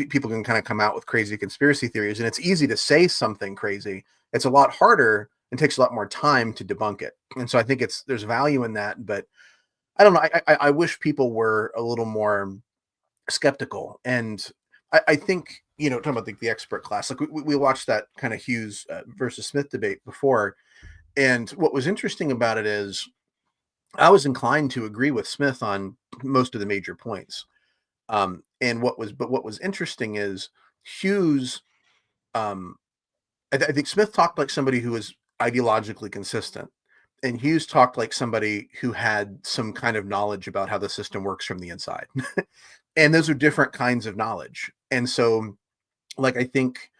people can kind of come out with crazy conspiracy theories, and it's easy to say something crazy. It's a lot harder and takes a lot more time to debunk it. And so I think there's value in that, but I don't know. I wish people were a little more skeptical. And I think, talking about the expert class, like we watched that kind of Hughes versus Smith debate before. And what was interesting about it is I was inclined to agree with Smith on most of the major points. And what was interesting is Hughes, I think Smith talked like somebody who was ideologically consistent, and Hughes talked like somebody who had some kind of knowledge about how the system works from the inside. And those are different kinds of knowledge. And so, like, I think,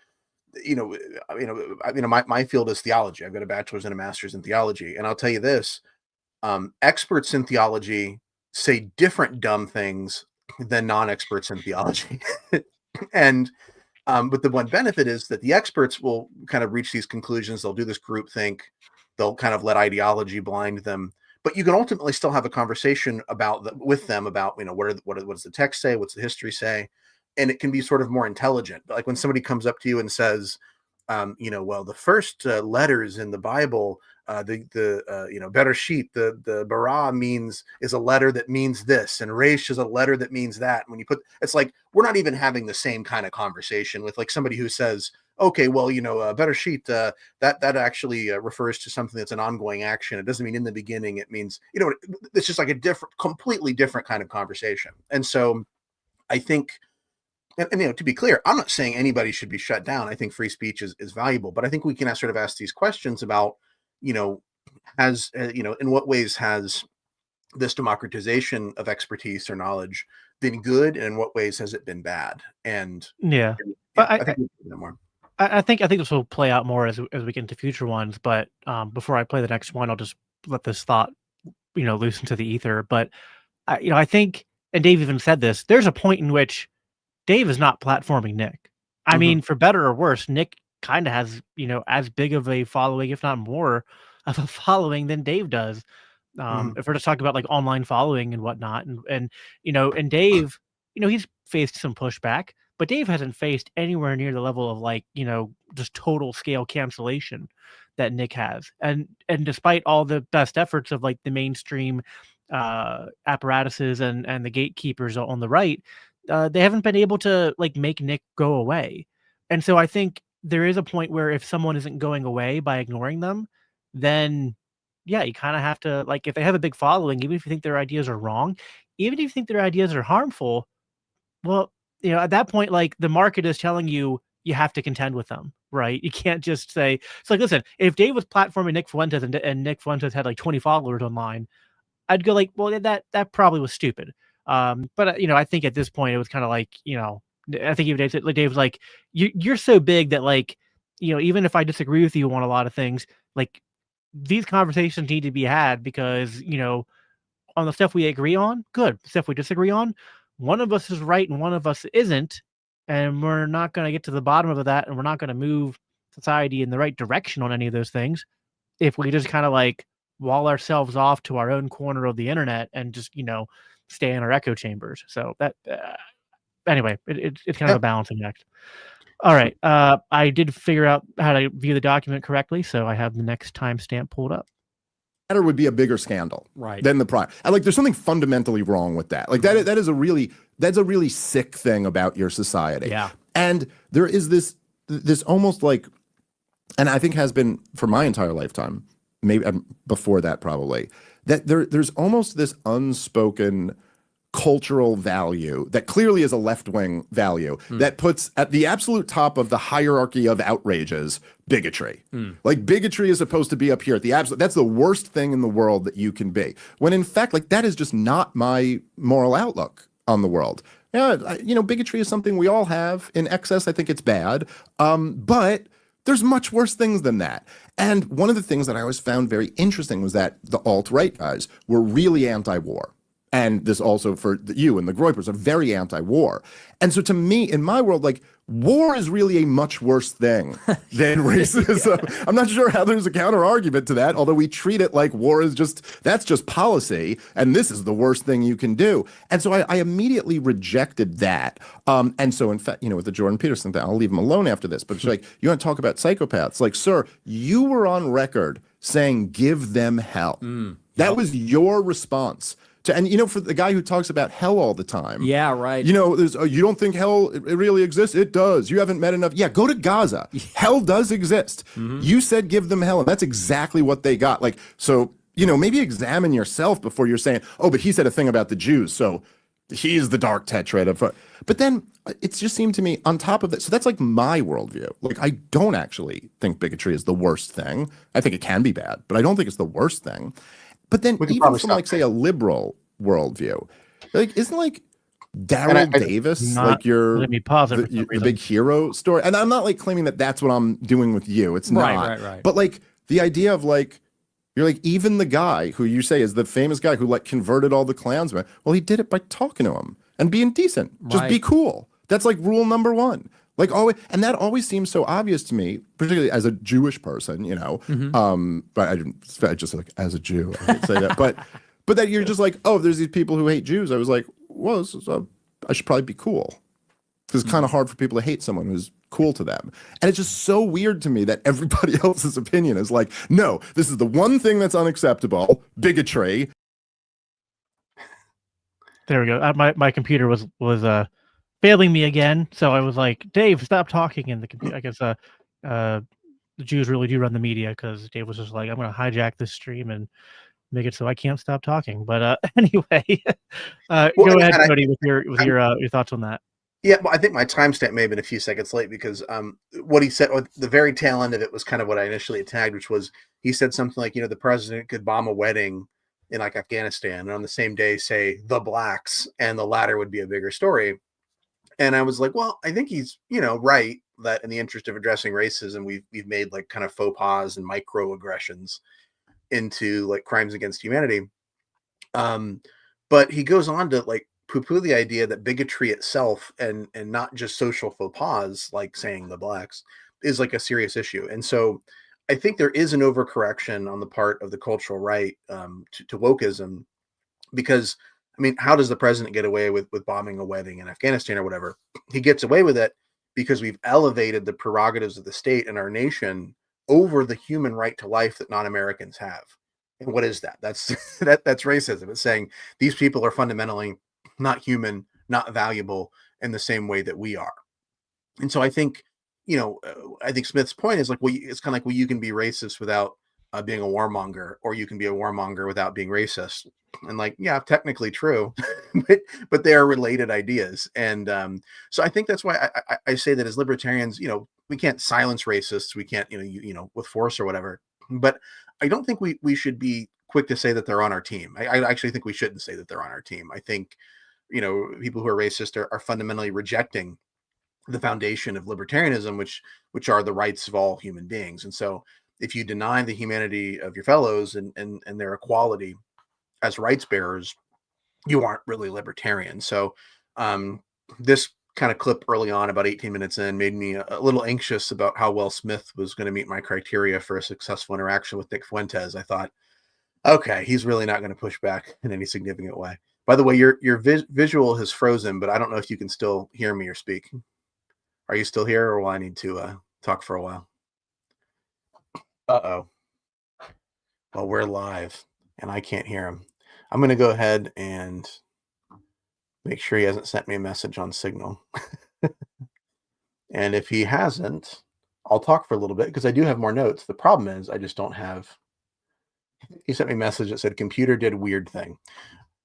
my field is theology. I've got a bachelor's and a master's in theology. And I'll tell you this, experts in theology say different dumb things than non-experts in theology. And but the one benefit is that the experts will kind of reach these conclusions. They'll do this group think. They'll kind of let ideology blind them. But you can ultimately still have a conversation with them about, what does the text say? What's the history say? And it can be sort of more intelligent. Like when somebody comes up to you and says, well, the first letters in the Bible, Bereshit, the bara is a letter that means this, and Resh is a letter that means that. When it's like, we're not even having the same kind of conversation with like somebody who says, okay, well, Bereshit, that actually refers to something that's an ongoing action. It doesn't mean in the beginning. It means, it's just like a completely different kind of conversation. And so I think, and to be clear, I'm not saying anybody should be shut down. I think free speech is valuable, but I think we can sort of ask these questions about, in what ways has this democratization of expertise or knowledge been good, and in what ways has it been bad? And but I think we can do that more. I think this will play out more as we get into future ones. But before I play the next one, I'll just let this thought, loose into the ether. But I think, and Dave even said this, there's a point in which Dave is not platforming Nick. I mean, for better or worse, Nick kind of has, as big of a following, if not more of a following than Dave does. If we're just talking about like online following and whatnot, and Dave, he's faced some pushback, but Dave hasn't faced anywhere near the level of like, just total scale cancellation that Nick has. And despite all the best efforts of like the mainstream apparatuses and the gatekeepers on the right, they haven't been able to like make Nick go away. And so I think there is a point where if someone isn't going away by ignoring them, then yeah, you kind of have to, like, if they have a big following, even if you think their ideas are wrong, even if you think their ideas are harmful, well, at that point, like the market is telling you you have to contend with them, right? You can't just say, it's like, listen, if Dave was platforming Nick Fuentes and Nick Fuentes had like 20 followers online, I'd go like, well, that probably was stupid. But I think at this point it was kind of like, I think even Dave was like, you're so big that like, even if I disagree with you on a lot of things, like these conversations need to be had because, on the stuff we agree on, good. The stuff we disagree on, one of us is right and one of us isn't. And we're not going to get to the bottom of that. And we're not going to move society in the right direction on any of those things if we just kind of like wall ourselves off to our own corner of the internet and just, stay in our echo chambers. So that, anyway, it's kind of a balancing act. All right. I did figure out how to view the document correctly. So I have the next timestamp pulled up. Would be a bigger scandal right than the prior. Like there's something fundamentally wrong with that. Like that is a really sick thing about your society. Yeah. And there is this almost like, and I think has been for my entire lifetime, maybe before that probably, that there's almost this unspoken cultural value that clearly is a left-wing value that puts at the absolute top of the hierarchy of outrages bigotry. Like bigotry is supposed to be up here at the absolute. That's the worst thing in the world that you can be. When in fact, like that is just not my moral outlook on the world. Yeah, bigotry is something we all have in excess. I think it's bad, but there's much worse things than that. And one of the things that I always found very interesting was that the alt-right guys were really anti-war. And this also for you and the Groypers are very anti-war. And so to me, in my world, like war is really a much worse thing than racism. Yeah. I'm not sure how there's a counter argument to that, although we treat it like war is that's just policy. And this is the worst thing you can do. And so I immediately rejected that. And so in fact, with the Jordan Peterson thing, I'll leave him alone after this, but it's like, you want to talk about psychopaths? Like, sir, you were on record saying, give them hell. That was your response. And for the guy who talks about hell all the time. Yeah, right. There's you don't think hell it really exists? It does. You haven't met enough. Yeah, go to Gaza. Hell does exist. You said give them hell, and that's exactly what they got. Like, so, maybe examine yourself before you're saying, oh, but he said a thing about the Jews, so he's the dark tetrad. But then it just seemed to me on top of that. So that's like my worldview. Like, I don't actually think bigotry is the worst thing. I think it can be bad, but I don't think it's the worst thing. But then even from like, say, a liberal worldview, like isn't like Daryl Davis like your let me pause the big hero story? And I'm not like claiming that that's what I'm doing with you. It's not. Right. But like the idea of like, you're like, even the guy who you say is the famous guy who like converted all the Klansmen, well, he did it by talking to him and being decent. Just be cool. That's like rule number one. Like always, and that always seems so obvious to me, particularly as a Jewish person, but I just like as a Jew, I would say that. But that you're just like, oh, there's these people who hate Jews. I was like, well, I should probably be cool. Because it's kind of hard for people to hate someone who's cool to them. And it's just so weird to me that everybody else's opinion is like, no, this is the one thing that's unacceptable, bigotry. There we go. My computer was failing me again, so I was like, Dave, stop talking in the computer. I guess the Jews really do run the media, because Dave was just like, I'm going to hijack this stream and make it so I can't stop talking. But anyway, go ahead, Cody, with your thoughts on that. Yeah, well, I think my timestamp may have been a few seconds late, because what he said, the very tail end of it was kind of what I initially tagged, which was he said something like, the president could bomb a wedding in like Afghanistan and on the same day say the blacks, and the latter would be a bigger story. And I was like, well, I think he's, right, that in the interest of addressing racism, we've made like kind of faux pas and microaggressions into like crimes against humanity. But he goes on to like poo-poo the idea that bigotry itself and not just social faux pas, like saying the blacks, is like a serious issue. And so I think there is an overcorrection on the part of the cultural right to wokeism, because I mean, how does the president get away with bombing a wedding in Afghanistan or whatever? He gets away with it because we've elevated the prerogatives of the state and our nation over the human right to life that non-Americans have. And what is that? That's that's racism. It's saying these people are fundamentally not human, not valuable in the same way that we are. And so I think, I think Smith's point is like, well, it's kind of like, well, you can be racist without being a warmonger, or you can be a warmonger without being racist. And like, yeah, technically true, but they are related ideas. And so I think that's why I say that as libertarians, we can't silence racists. We can't, with force or whatever. But I don't think we should be quick to say that they're on our team. I actually think we shouldn't say that they're on our team. I think, people who are racist are fundamentally rejecting the foundation of libertarianism, which are the rights of all human beings. And so if you deny the humanity of your fellows and their equality as rights bearers, you aren't really libertarian. So this kind of clip early on, about 18 minutes in, made me a little anxious about how well Smith was going to meet my criteria for a successful interaction with Nick Fuentes. I thought, okay, he's really not going to push back in any significant way. By the way, your visual has frozen, but I don't know if you can still hear me or speak. Are you still here, or will I need to talk for a while? Uh-oh. Well, we're live, and I can't hear him. I'm going to go ahead and make sure he hasn't sent me a message on Signal. And if he hasn't, I'll talk for a little bit, because I do have more notes. The problem is I just don't have... He sent me a message that said, computer did weird thing.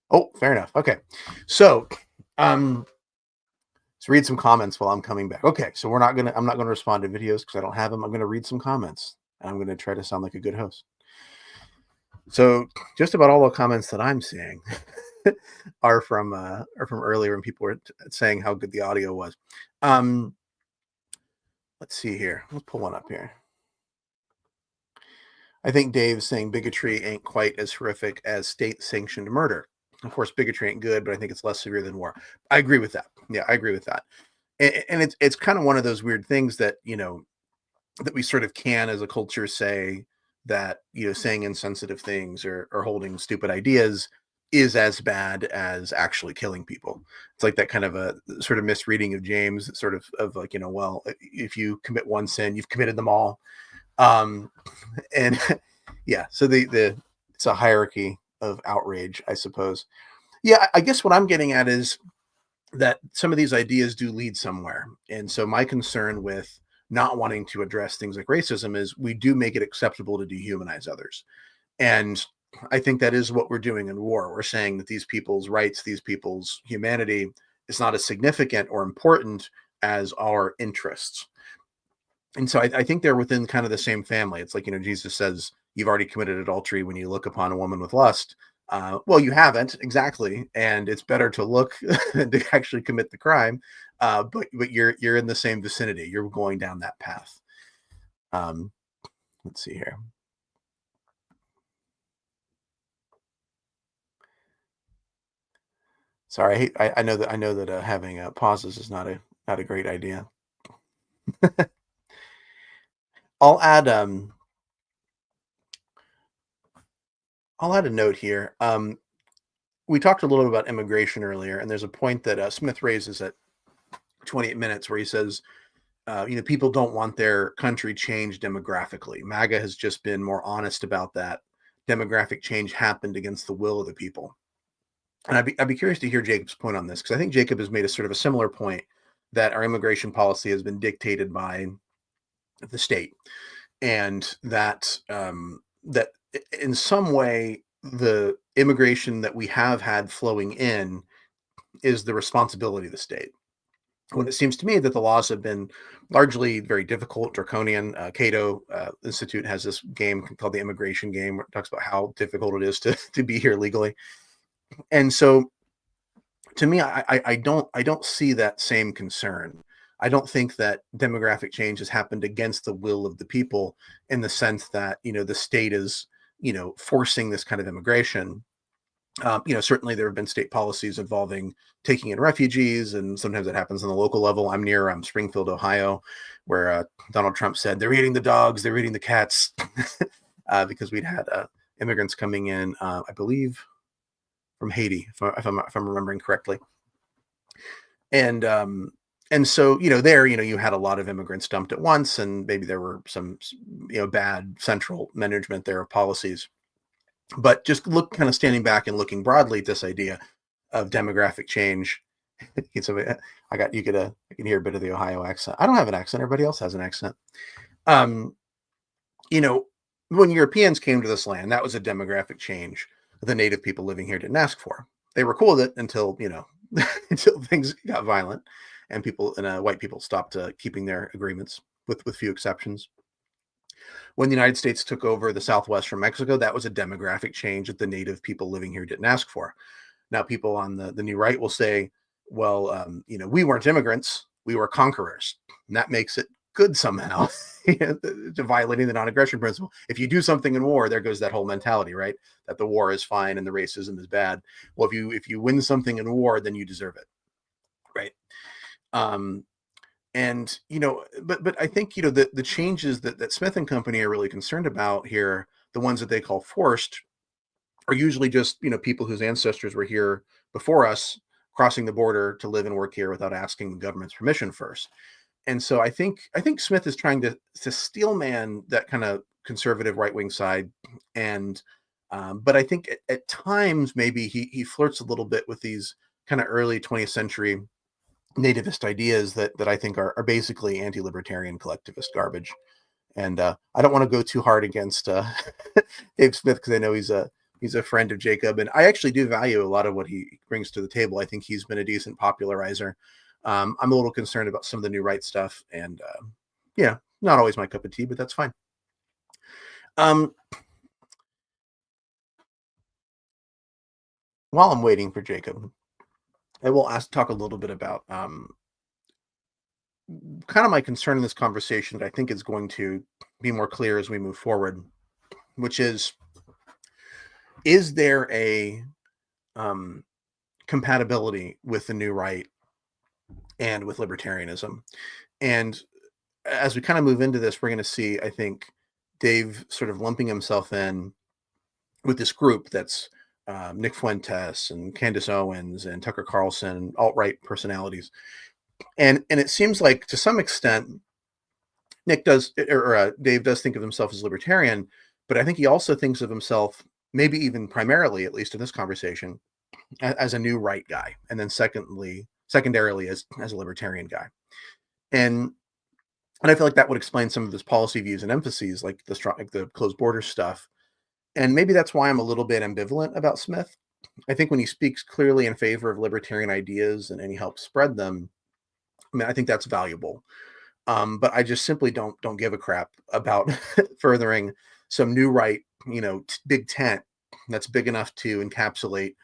Oh, fair enough. Okay. So, let's read some comments while I'm coming back. Okay. So I'm not going to respond to videos because I don't have them. I'm going to read some comments, and I'm going to try to sound like a good host. So just about all the comments that I'm seeing are from earlier, when people were saying how good the audio was. Let's see here. Let's pull one up here. I think Dave's saying bigotry ain't quite as horrific as state-sanctioned murder. Of course, bigotry ain't good, but I think it's less severe than war. I agree with that. Yeah, I agree with that. And it's kind of one of those weird things that, that we sort of can, as a culture, say that, saying insensitive things or holding stupid ideas is as bad as actually killing people. It's like that kind of a sort of misreading of James, sort of like, well, if you commit one sin, you've committed them all. And yeah, so it's a hierarchy of outrage, I suppose. Yeah, I guess what I'm getting at is that some of these ideas do lead somewhere. And so my concern with not wanting to address things like racism is we do make it acceptable to dehumanize others. And I think that is what we're doing in war. We're saying that these people's rights, these people's humanity is not as significant or important as our interests. And so I think they're within kind of the same family. It's like, Jesus says, you've already committed adultery when you look upon a woman with lust. Well, you haven't exactly. And it's better to look than to actually commit the crime. But you're in the same vicinity. You're going down that path. Let's see here. Sorry, I know that having pauses is not a great idea. I'll add a note here. We talked a little bit about immigration earlier, and there's a point that Smith raises at 28 minutes where he says, people don't want their country changed demographically. MAGA has just been more honest about that. Demographic change happened against the will of the people. And I'd be curious to hear Jacob's point on this, because I think Jacob has made a sort of a similar point that our immigration policy has been dictated by the state, and that that in some way the immigration that we have had flowing in is the responsibility of the state. When it seems to me that the laws have been largely very difficult, draconian. Cato Institute has this game called the immigration game, where it talks about how difficult it is to be here legally. And so to me, I don't see that same concern. I don't think that demographic change has happened against the will of the people, in the sense that, the state is, forcing this kind of immigration. Certainly there have been state policies involving taking in refugees, and sometimes it happens on the local level. I'm near Springfield, Ohio, where Donald Trump said they're eating the dogs, they're eating the cats, because we'd had immigrants coming in, I believe Haiti, if I'm remembering correctly. And so, there, you had a lot of immigrants dumped at once, and maybe there were some, bad central management there of policies. But just kind of standing back and looking broadly at this idea of demographic change. I can hear a bit of the Ohio accent. I don't have an accent. Everybody else has an accent. When Europeans came to this land, that was a demographic change the native people living here didn't ask for. They were cool with it until, until things got violent and white people stopped keeping their agreements with few exceptions. When the United States took over the Southwest from Mexico, that was a demographic change that the native people living here didn't ask for. Now, people on the new right will say, well, we weren't immigrants, we were conquerors. And that makes it good somehow, to violating the non-aggression principle. If you do something in war, there goes that whole mentality, right? That the war is fine and the racism is bad. Well, if you win something in war, then you deserve it, right? And but I think the changes that Smith and company are really concerned about here, the ones that they call forced, are usually just people whose ancestors were here before us, crossing the border to live and work here without asking the government's permission first. And so I think Smith is trying to steelman that kind of conservative right-wing side, and but I think at times maybe he flirts a little bit with these kind of early 20th century nativist ideas that I think are basically anti-libertarian collectivist garbage. And I don't want to go too hard against Dave Smith, because I know he's a friend of Jacob, and I actually do value a lot of what he brings to the table. I think he's been a decent popularizer. I'm a little concerned about some of the new right stuff, and not always my cup of tea, but that's fine. While I'm waiting for Jacob, I will talk a little bit about kind of my concern in this conversation that I think is going to be more clear as we move forward, which is there a compatibility with the new right and with libertarianism? And as we kind of move into this, we're going to see, I think, Dave sort of lumping himself in with this group that's Nick Fuentes and Candace Owens and Tucker Carlson, alt-right personalities. And it seems like to some extent, Dave does think of himself as libertarian, but I think he also thinks of himself, maybe even primarily, at least in this conversation, as a new right guy. And then secondarily as a libertarian guy. And I feel like that would explain some of his policy views and emphases, like the closed border stuff. And maybe that's why I'm a little bit ambivalent about Smith. I think when he speaks clearly in favor of libertarian ideas and he helps spread them, I think that's valuable. But I just simply don't give a crap about furthering some new right, big tent that's big enough to encapsulate,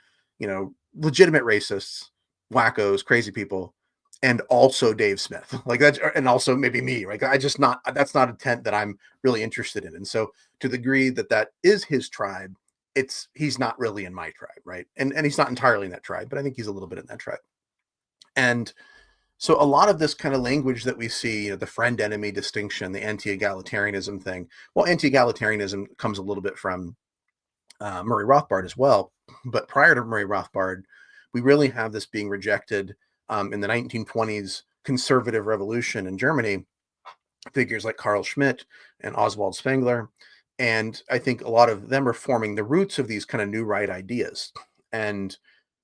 legitimate racists, wackos, crazy people, and also Dave Smith, like that, and also maybe me, right? That's not a tent that I'm really interested in. And so to the degree that is his tribe, he's not really in my tribe, right? And he's not entirely in that tribe, but I think he's a little bit in that tribe. And so a lot of this kind of language that we see, the friend-enemy distinction, the anti-egalitarianism thing, well, anti-egalitarianism comes a little bit from Murray Rothbard as well. But prior to Murray Rothbard, we really have this being rejected in the 1920s conservative revolution in Germany, figures like Carl Schmitt and Oswald Spengler. And I think a lot of them are forming the roots of these kind of new right ideas. And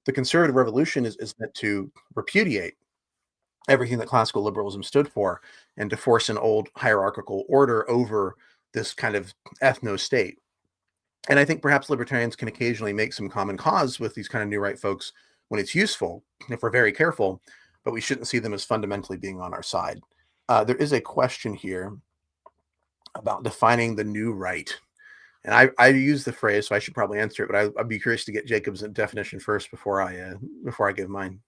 the conservative revolution is meant to repudiate everything that classical liberalism stood for and to force an old hierarchical order over this kind of ethno-state. And I think perhaps libertarians can occasionally make some common cause with these kind of new right folks when it's useful, if we're very careful, but we shouldn't see them as fundamentally being on our side. There is a question here about defining the new right. And I use the phrase, so I should probably answer it, but I'd be curious to get Jacob's definition first before I give mine.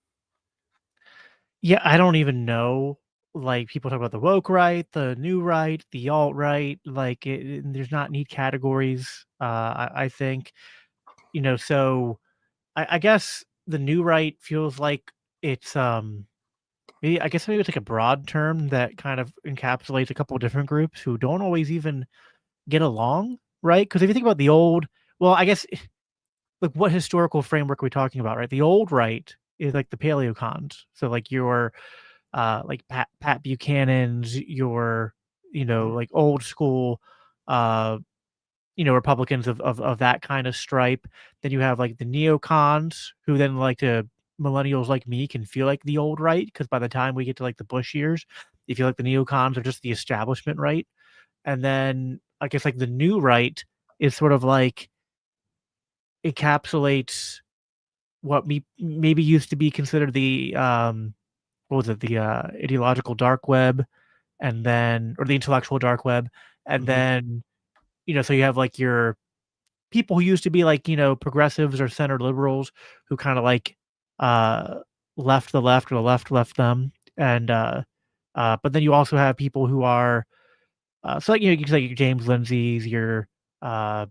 Yeah, I don't even know. Like, people talk about the woke right, the new right, the alt right. Like, there's not neat categories. I think, so I guess the new right feels like it's maybe it's like a broad term that kind of encapsulates a couple of different groups who don't always even get along, right? Because if you think about the old, well, I guess like what historical framework are we talking about, right? The old right is like the paleocons. So like your like Pat Buchanan's, your, like old school uh Republicans of that kind of stripe. Then you have like the neocons who then like to millennials like me can feel like the old right, because by the time we get to like the Bush years, you feel like the neocons are just the establishment right. And then I guess like the new right is sort of like encapsulates what maybe used to be considered the what was it, the ideological dark web, and then, or the intellectual dark web, and Mhm. then so you have like your people who used to be like progressives or center liberals who kind of like uh left the left, or the left left them, and but then you also have people who are so like you can say your James Lindsay's, your uh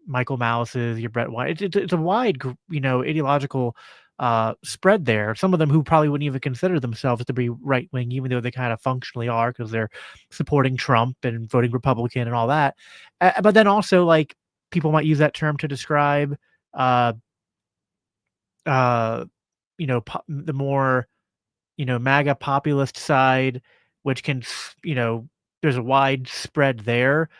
Michael Malice's, your Brett White. It's a wide ideological spread there. Some of them who probably wouldn't even consider themselves to be right wing, even though they kind of functionally are, because they're supporting Trump and voting Republican and all that. But then also like people might use that term to describe uh uh the more MAGA populist side, which can, there's a wide spread there.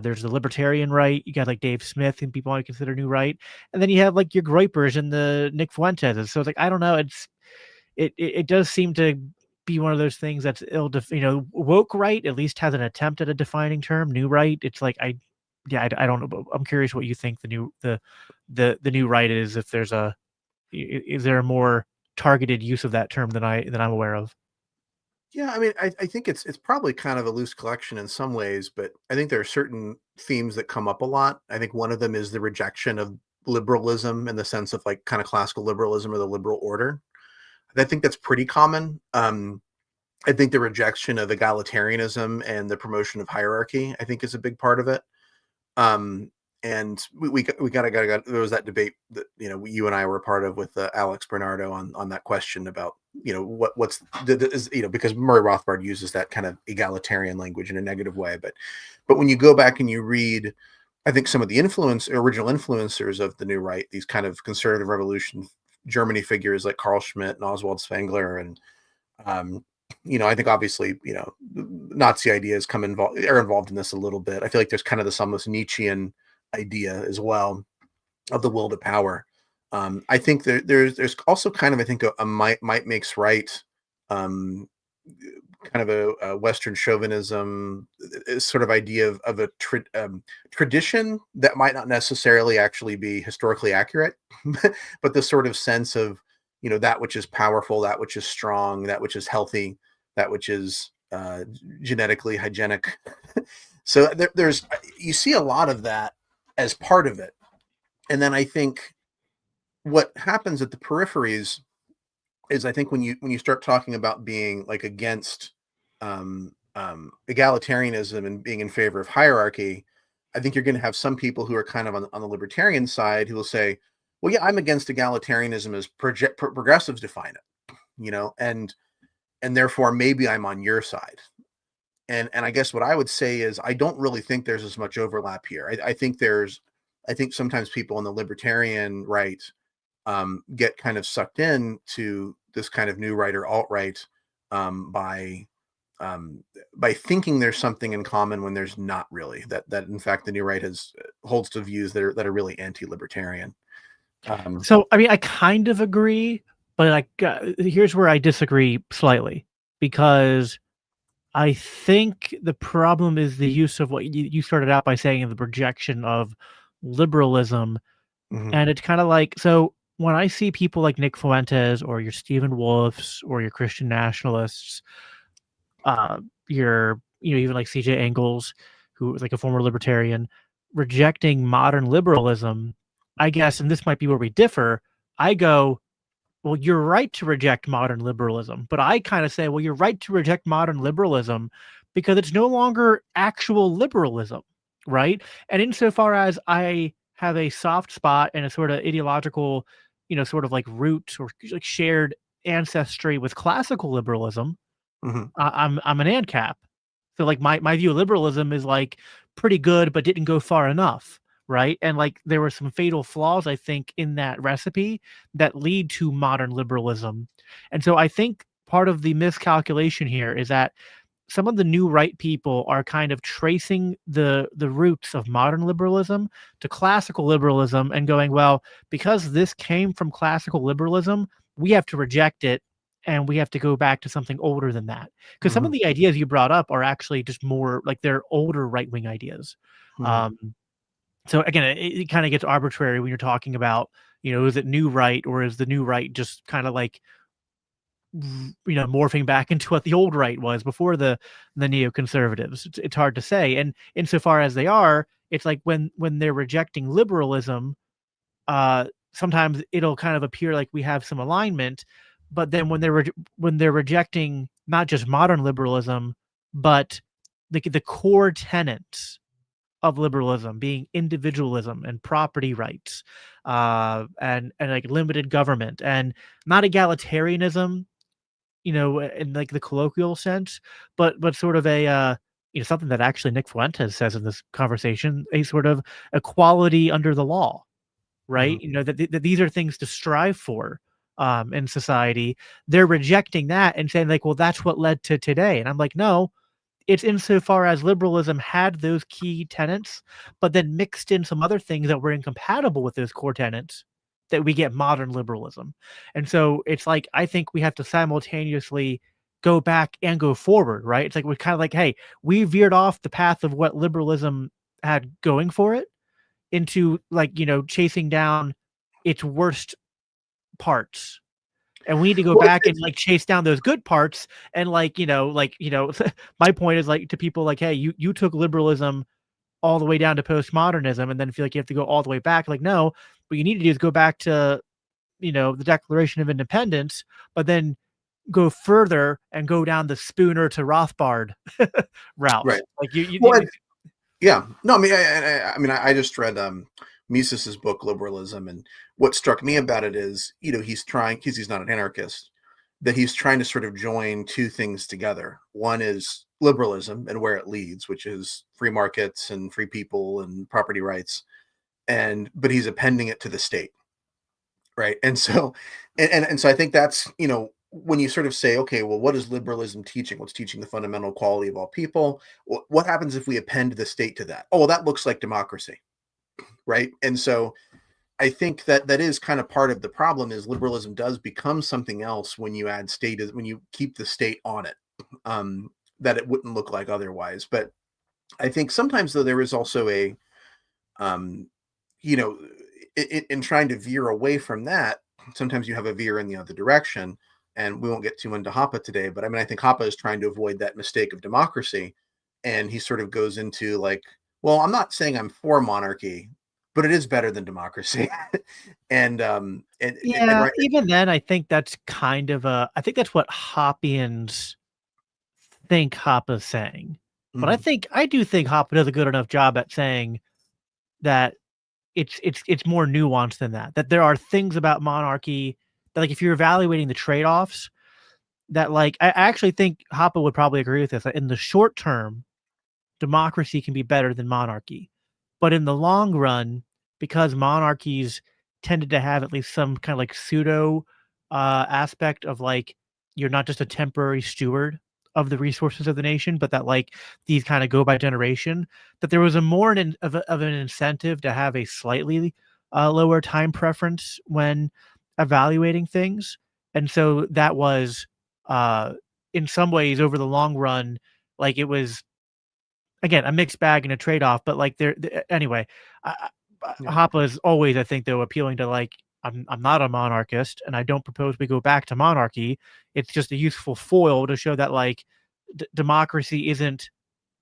There's the libertarian right. You got like Dave Smith, and people might consider new right, and then you have like your Groypers and the Nick Fuentes. So it's like I don't know. It does seem to be one of those things that's woke right at least has an attempt at a defining term. New right, it's like I don't know. But I'm curious what you think the new right is. If there's is there a more targeted use of that term than I'm aware of? Yeah, I mean, I think it's probably kind of a loose collection in some ways, but I think there are certain themes that come up a lot. I think one of them is the rejection of liberalism in the sense of like kind of classical liberalism or the liberal order. I think that's pretty common. I think the rejection of egalitarianism and the promotion of hierarchy, I think, is a big part of it. Um, and we got there was that debate that you and I were a part of with Alex Bernardo on that question about what's is because Murray Rothbard uses that kind of egalitarian language in a negative way, but when you go back and you read, I think some of the original influencers of the new right, these kind of conservative revolution Germany figures like Carl Schmitt and Oswald Spengler, and um, I think obviously, Nazi ideas are involved in this a little bit. I feel like there's kind of this almost Nietzschean idea as well of the will to power. I think there's also kind of, I think, a might makes right, um, kind of a Western chauvinism sort of idea of a tradition that might not necessarily actually be historically accurate, but the sort of sense of that which is powerful, that which is strong, that which is healthy, that which is genetically hygienic. So there's you see a lot of that as part of it, and then I think what happens at the peripheries is, I think, when you start talking about being like against egalitarianism and being in favor of hierarchy, I think you're going to have some people who are kind of on the libertarian side who will say, well, yeah, I'm against egalitarianism as progressives define it, and therefore maybe I'm on your side. And I guess what I would say is I don't really think there's as much overlap here. I think sometimes people on the libertarian right get kind of sucked in to this kind of new right or alt right, um, by by thinking there's something in common when there's not really. That in fact the new right holds to views that are really anti-libertarian. So, I mean, I kind of agree, but like, here's where I disagree slightly, because I think the problem is the use of what you started out by saying, the projection of liberalism. Mhm. And it's kind of like, so when I see people like Nick Fuentes or your Stephen Wolfs or your Christian nationalists, your, even like CJ Engels, who was like a former libertarian, rejecting modern liberalism, I guess, and this might be where we differ. I go, well, you're right to reject modern liberalism, but I kind of say, well, you're right to reject modern liberalism because it's no longer actual liberalism, right? And insofar as I have a soft spot and a sort of ideological, sort of like root or like shared ancestry with classical liberalism, Mhm. I'm an ANCAP. So like my view of liberalism is like pretty good, but didn't go far enough, right? And like there were some fatal flaws, I think, in that recipe that lead to modern liberalism. And so I think part of the miscalculation here is that some of the new right people are kind of tracing the roots of modern liberalism to classical liberalism and going, well, because this came from classical liberalism, we have to reject it and we have to go back to something older than that. Because some of the ideas you brought up are actually just more like they're older right-wing ideas. So again, it kind of gets arbitrary when you're talking about, is it new right or is the new right just kind of like morphing back into what the old right was before the neoconservatives. It's hard to say. And insofar as they are, it's like when they're rejecting liberalism, sometimes it'll kind of appear like we have some alignment, but then when they're rejecting not just modern liberalism, but the core tenets of liberalism being individualism and property rights, and like limited government and not egalitarianism, in like the colloquial sense, but sort of a something that actually Nick Fuentes says in this conversation, a sort of equality under the law, right? That these are things to strive for in society. They're rejecting that and saying like, well, that's what led to today. And I'm like, no, it's insofar as liberalism had those key tenets, but then mixed in some other things that were incompatible with those core tenets that we get modern liberalism. And so it's like, I think we have to simultaneously go back and go forward, right? It's like, we're kind of like, hey, we veered off the path of what liberalism had going for it into like, chasing down its worst parts. And we need to go back and like chase down those good parts. And like, my point is like to people like, hey, you took liberalism all the way down to postmodernism and then feel like you have to go all the way back. Like, no, what you need to do is go back to, the Declaration of Independence, but then go further and go down the Spooner to Rothbard route. Right. Like yeah. No, I just read Mises's book Liberalism, and what struck me about it is, he's trying, because he's not an anarchist, that he's trying to sort of join two things together. One is liberalism and where it leads, which is free markets and free people and property rights, but he's appending it to the state, right? And so so I think that's, when you sort of say, okay, well, what is liberalism teaching? What's teaching the fundamental quality of all people? What happens if we append the state to that? Oh, well, that looks like democracy, right? And so I think that is kind of part of the problem, is liberalism does become something else when you add state, when you keep the state on it, that it wouldn't look like otherwise. But I think sometimes, though, there is also a, in trying to veer away from that, sometimes you have a veer in the other direction. And we won't get too into Hoppe today, but I think Hoppe is trying to avoid that mistake of democracy. And he sort of goes into like, well, I'm not saying I'm for monarchy, but it is better than democracy. and even then, I think that's kind of I think that's what Hoppians think Hoppe's saying. But I do think Hoppe does a good enough job at saying that it's more nuanced than that. That there are things about monarchy that, like, if you're evaluating the trade-offs, that like I actually think Hoppe would probably agree with this. That in the short term, democracy can be better than monarchy, but in the long run, because monarchies tended to have at least some kind of like pseudo aspect of like you're not just a temporary steward of the resources of the nation, but that like these kind of go by generation, that there was a more of an incentive to have a slightly lower time preference when evaluating things. And so that was in some ways over the long run, like it was, again, a mixed bag and a trade-off, but like anyway, Hoppe is always, I think, though, appealing to like, I'm not a monarchist and I don't propose we go back to monarchy. It's just a useful foil to show that like democracy isn't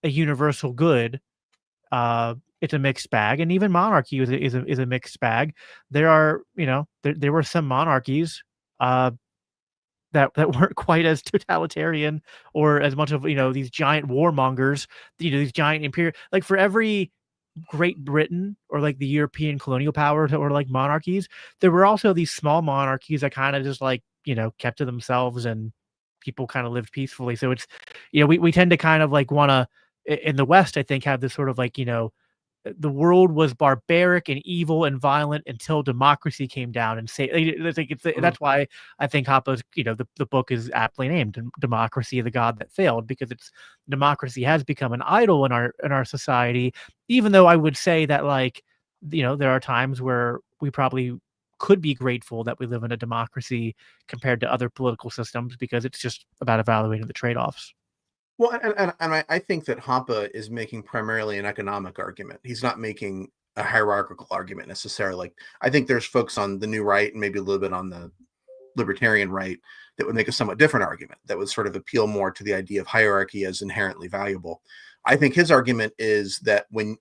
a universal good. It's a mixed bag, and even monarchy is a mixed bag. There are, there were some monarchies that weren't quite as totalitarian or as much of, these giant warmongers, these giant imperial, like for every Great Britain or like the European colonial powers that were like monarchies, there were also these small monarchies that kind of just like, kept to themselves and people kind of lived peacefully. So it's, we tend to kind of like want to, in the West, I think, have this sort of like, the world was barbaric and evil and violent until democracy came down and say that's why I think Hoppe's, the book is aptly named Democracy, the God That Failed, because democracy has become an idol in our society, even though I would say that, like, there are times where we probably could be grateful that we live in a democracy compared to other political systems, because it's just about evaluating the trade-offs. Well, and I think that Hoppe is making primarily an economic argument. He's not making a hierarchical argument necessarily. Like, I think there's folks on the new right and maybe a little bit on the libertarian right that would make a somewhat different argument, that would sort of appeal more to the idea of hierarchy as inherently valuable. I think his argument is that when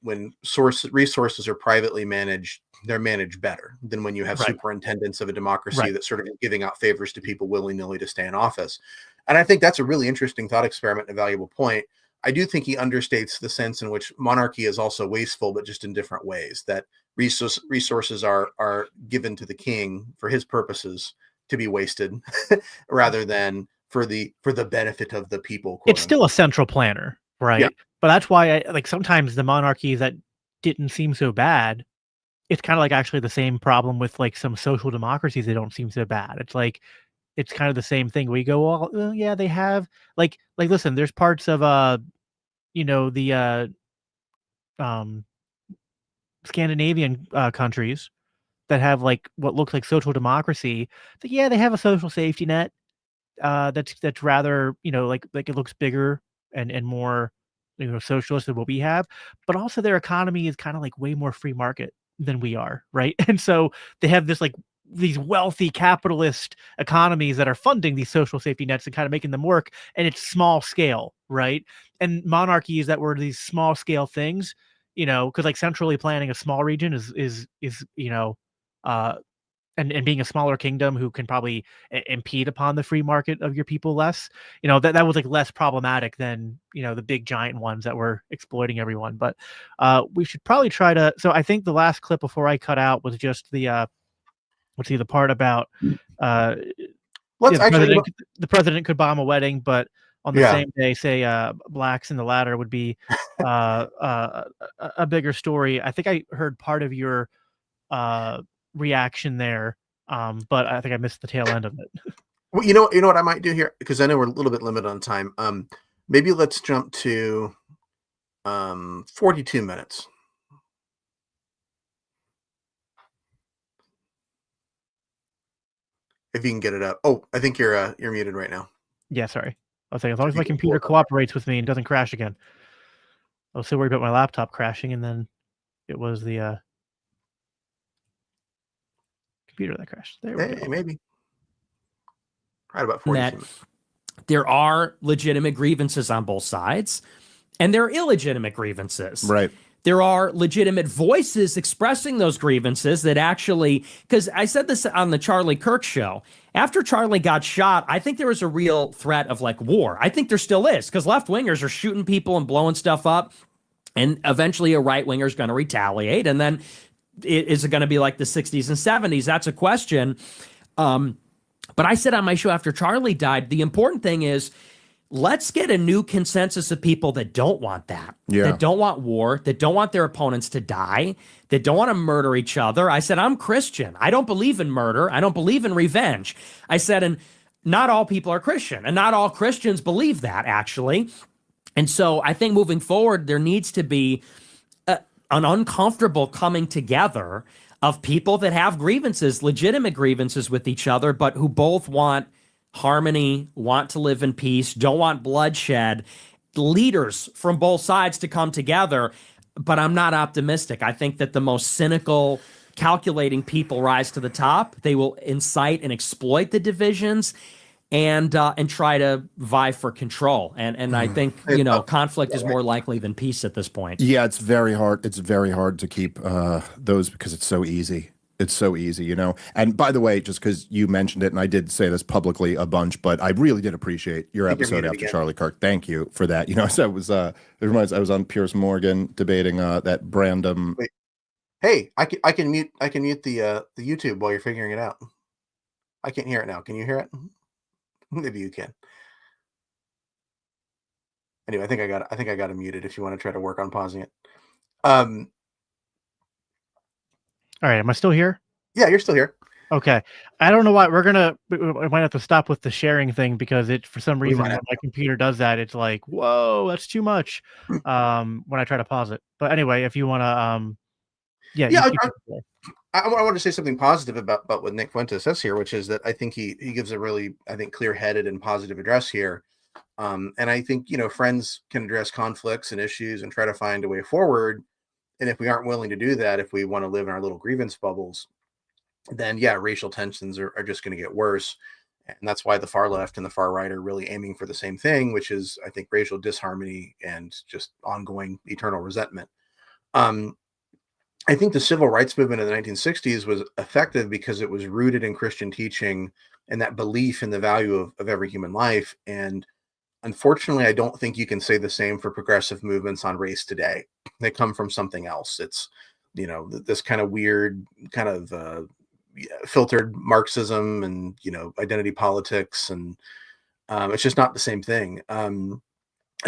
resources are privately managed, they're managed better than when you have superintendents of a democracy that sort of giving out favors to people willy-nilly to stay in office. And I think that's a really interesting thought experiment and a valuable point. I do think he understates the sense in which monarchy is also wasteful, but just in different ways, that resources are given to the king for his purposes to be wasted rather than for the benefit of the people. It's still a central planner, right? Yeah. But that's why sometimes the monarchies that didn't seem so bad, it's kind of like actually the same problem with like some social democracies. They don't seem so bad. It's like, it's kind of the same thing. We go, well, yeah, they have listen, there's parts of the Scandinavian countries that have like what looks like social democracy. But yeah, they have a social safety net that's rather, like it looks bigger and more, socialist than what we have. But also their economy is kind of like way more free market than we are, right? And so they have this like these wealthy capitalist economies that are funding these social safety nets and kind of making them work, and it's small scale, right? And monarchies that were these small scale things, because like centrally planning a small region is uh and being a smaller kingdom who can probably impede upon the free market of your people less, that was like less problematic than, the big giant ones that were exploiting everyone. But we should probably try to, so I think the last clip before I cut out was just the the part about the president could bomb a wedding, but on the same day say blacks in the ladder would be a bigger story. I think I heard part of your reaction there, but I think I missed the tail end of it. Well, you know what I might do here, because I know we're a little bit limited on time. Maybe let's jump to 42 minutes. If you can get it up. Oh, I think you're muted right now. Yeah, sorry. I was saying, as long as my computer cooperates with me and doesn't crash again. I was so worried about my laptop crashing, and then it was the computer that crashed. There we go. Maybe. Right about 42 minutes. There are legitimate grievances on both sides, and there are illegitimate grievances. Right. There are legitimate voices expressing those grievances that actually, because I said this on the Charlie Kirk show, after Charlie got shot, I think there was a real threat of like war. I think there still is, because left-wingers are shooting people and blowing stuff up, and eventually a right-winger is going to retaliate, and then is it going to be like the 60s and 70s? That's a question. But I said on my show after Charlie died, the important thing is, let's get a new consensus of people that don't want that, that don't want war, that don't want their opponents to die, that don't want to murder each other. I said, I'm Christian. I don't believe in murder. I don't believe in revenge. I said, and not all people are Christian, and not all Christians believe that, actually. And so I think moving forward, there needs to be an uncomfortable coming together of people that have grievances, legitimate grievances with each other, but who both want harmony, want to live in peace, don't want bloodshed, leaders from both sides to come together. But I'm not optimistic. I think that the most cynical, calculating people rise to the top. They will incite and exploit the divisions and try to vie for control. And I think, conflict is more likely than peace at this point. Yeah, it's very hard. It's very hard to keep those, because it's so easy. It's so easy, And by the way, just because you mentioned it, and I did say this publicly a bunch, but I really did appreciate your episode after Charlie Kirk. Thank you for that. So it was, it reminds, I was on Piers Morgan debating that Brandom. Wait. Hey, I can mute the YouTube while you're figuring it out. I can't hear it now. Can you hear it? Maybe you can. Anyway, I think I got it muted if you want to try to work on pausing it. All right, am I still here? Yeah, you're still here. Okay. I don't know why we might have to stop with the sharing thing because it, for some We reason, might when have. my computer does that, it's like, whoa, that's too much. When I try to pause it. But anyway, if you want to, yeah, Yeah, you can. I want to say something positive about what Nick Fuentes says here, which is that I think he gives a really, I think, clear-headed and positive address here. And I think, friends can address conflicts and issues and try to find a way forward. And if we aren't willing to do that, if we want to live in our little grievance bubbles, then yeah, racial tensions are just going to get worse. And that's why the far left and the far right are really aiming for the same thing, which is, I think, racial disharmony and just ongoing eternal resentment. Um, I think the civil rights movement in the 1960s was effective because it was rooted in Christian teaching and that belief in the value of every human life. And unfortunately, I don't think you can say the same for progressive movements on race today. They come from something else. It's, this kind of weird, kind of filtered Marxism and, identity politics. And it's just not the same thing. And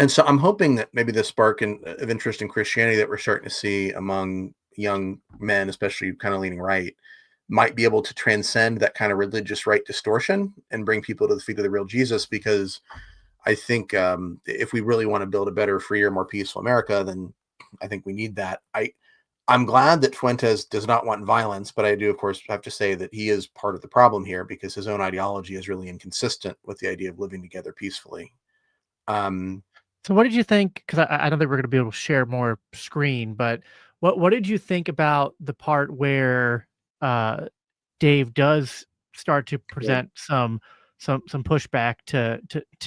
so I'm hoping that maybe the spark of interest in Christianity that we're starting to see among young men, especially kind of leaning right, might be able to transcend that kind of religious right distortion and bring people to the feet of the real Jesus. Because I think if we really want to build a better, freer, more peaceful America, then I think we need that. I'm glad that Fuentes does not want violence, but I do, of course, have to say that he is part of the problem here because his own ideology is really inconsistent with the idea of living together peacefully. Um, So what did you think? Because I don't think we're going to be able to share more screen, but what did you think about the part where uh, Dave does start to present some pushback to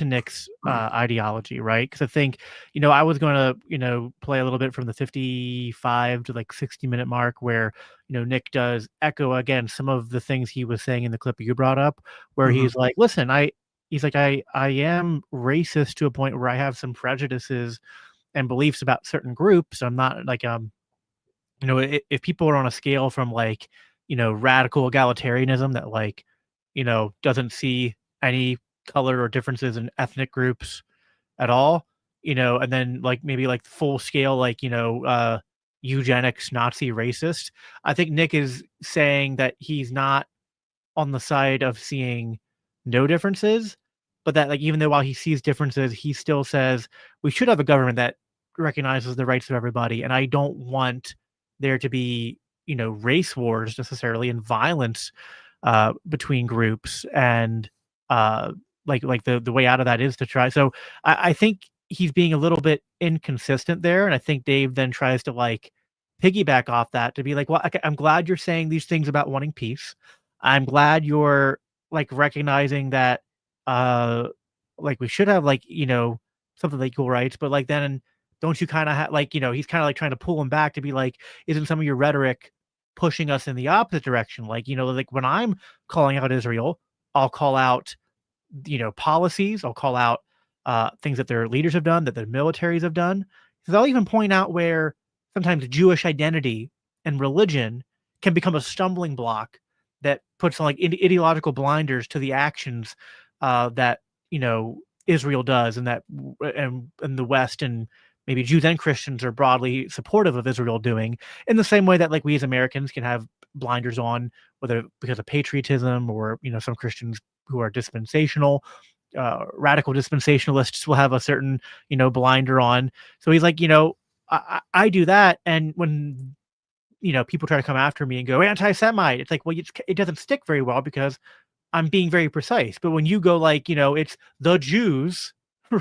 Nick's ideology, right? Because I think I was going to play a little bit from the 55 to like 60-minute mark where Nick does echo again some of the things he was saying in the clip you brought up, where mhm. he's like, "Listen, he's like, I am racist to a point where I have some prejudices and beliefs about certain groups. I'm not like if people are on a scale from like radical egalitarianism that like doesn't see any color or differences in ethnic groups at all, and then like maybe like full scale like eugenics Nazi racist. I think Nick is saying that he's not on the side of seeing no differences, but that like even though while he sees differences, he still says we should have a government that recognizes the rights of everybody. And I don't want there to be, race wars necessarily and violence between groups. And like the way out of that is to try. So I think he's being a little bit inconsistent there. And I think Dave then tries to like piggyback off that to be like, well, okay, I'm glad you're saying these things about wanting peace. I'm glad you're like recognizing that like we should have like, something like equal rights, but like then don't you kind of have like, he's kind of like trying to pull him back to be like, isn't some of your rhetoric pushing us in the opposite direction? Like, like when I'm calling out Israel, I'll call out, policies, I'll call out things that their leaders have done, that their militaries have done. Because I'll even point out where sometimes Jewish identity and religion can become a stumbling block that puts on like ideological blinders to the actions that Israel does, and that and the West and maybe Jews and Christians are broadly supportive of Israel doing, in the same way that like we as Americans can have blinders on, whether because of patriotism or some Christians who are dispensational. Radical dispensationalists will have a certain blinder on. So he's like, I do that, and when people try to come after me and go anti-Semite, it's like, well, it doesn't stick very well because I'm being very precise. But when you go like, it's the Jews,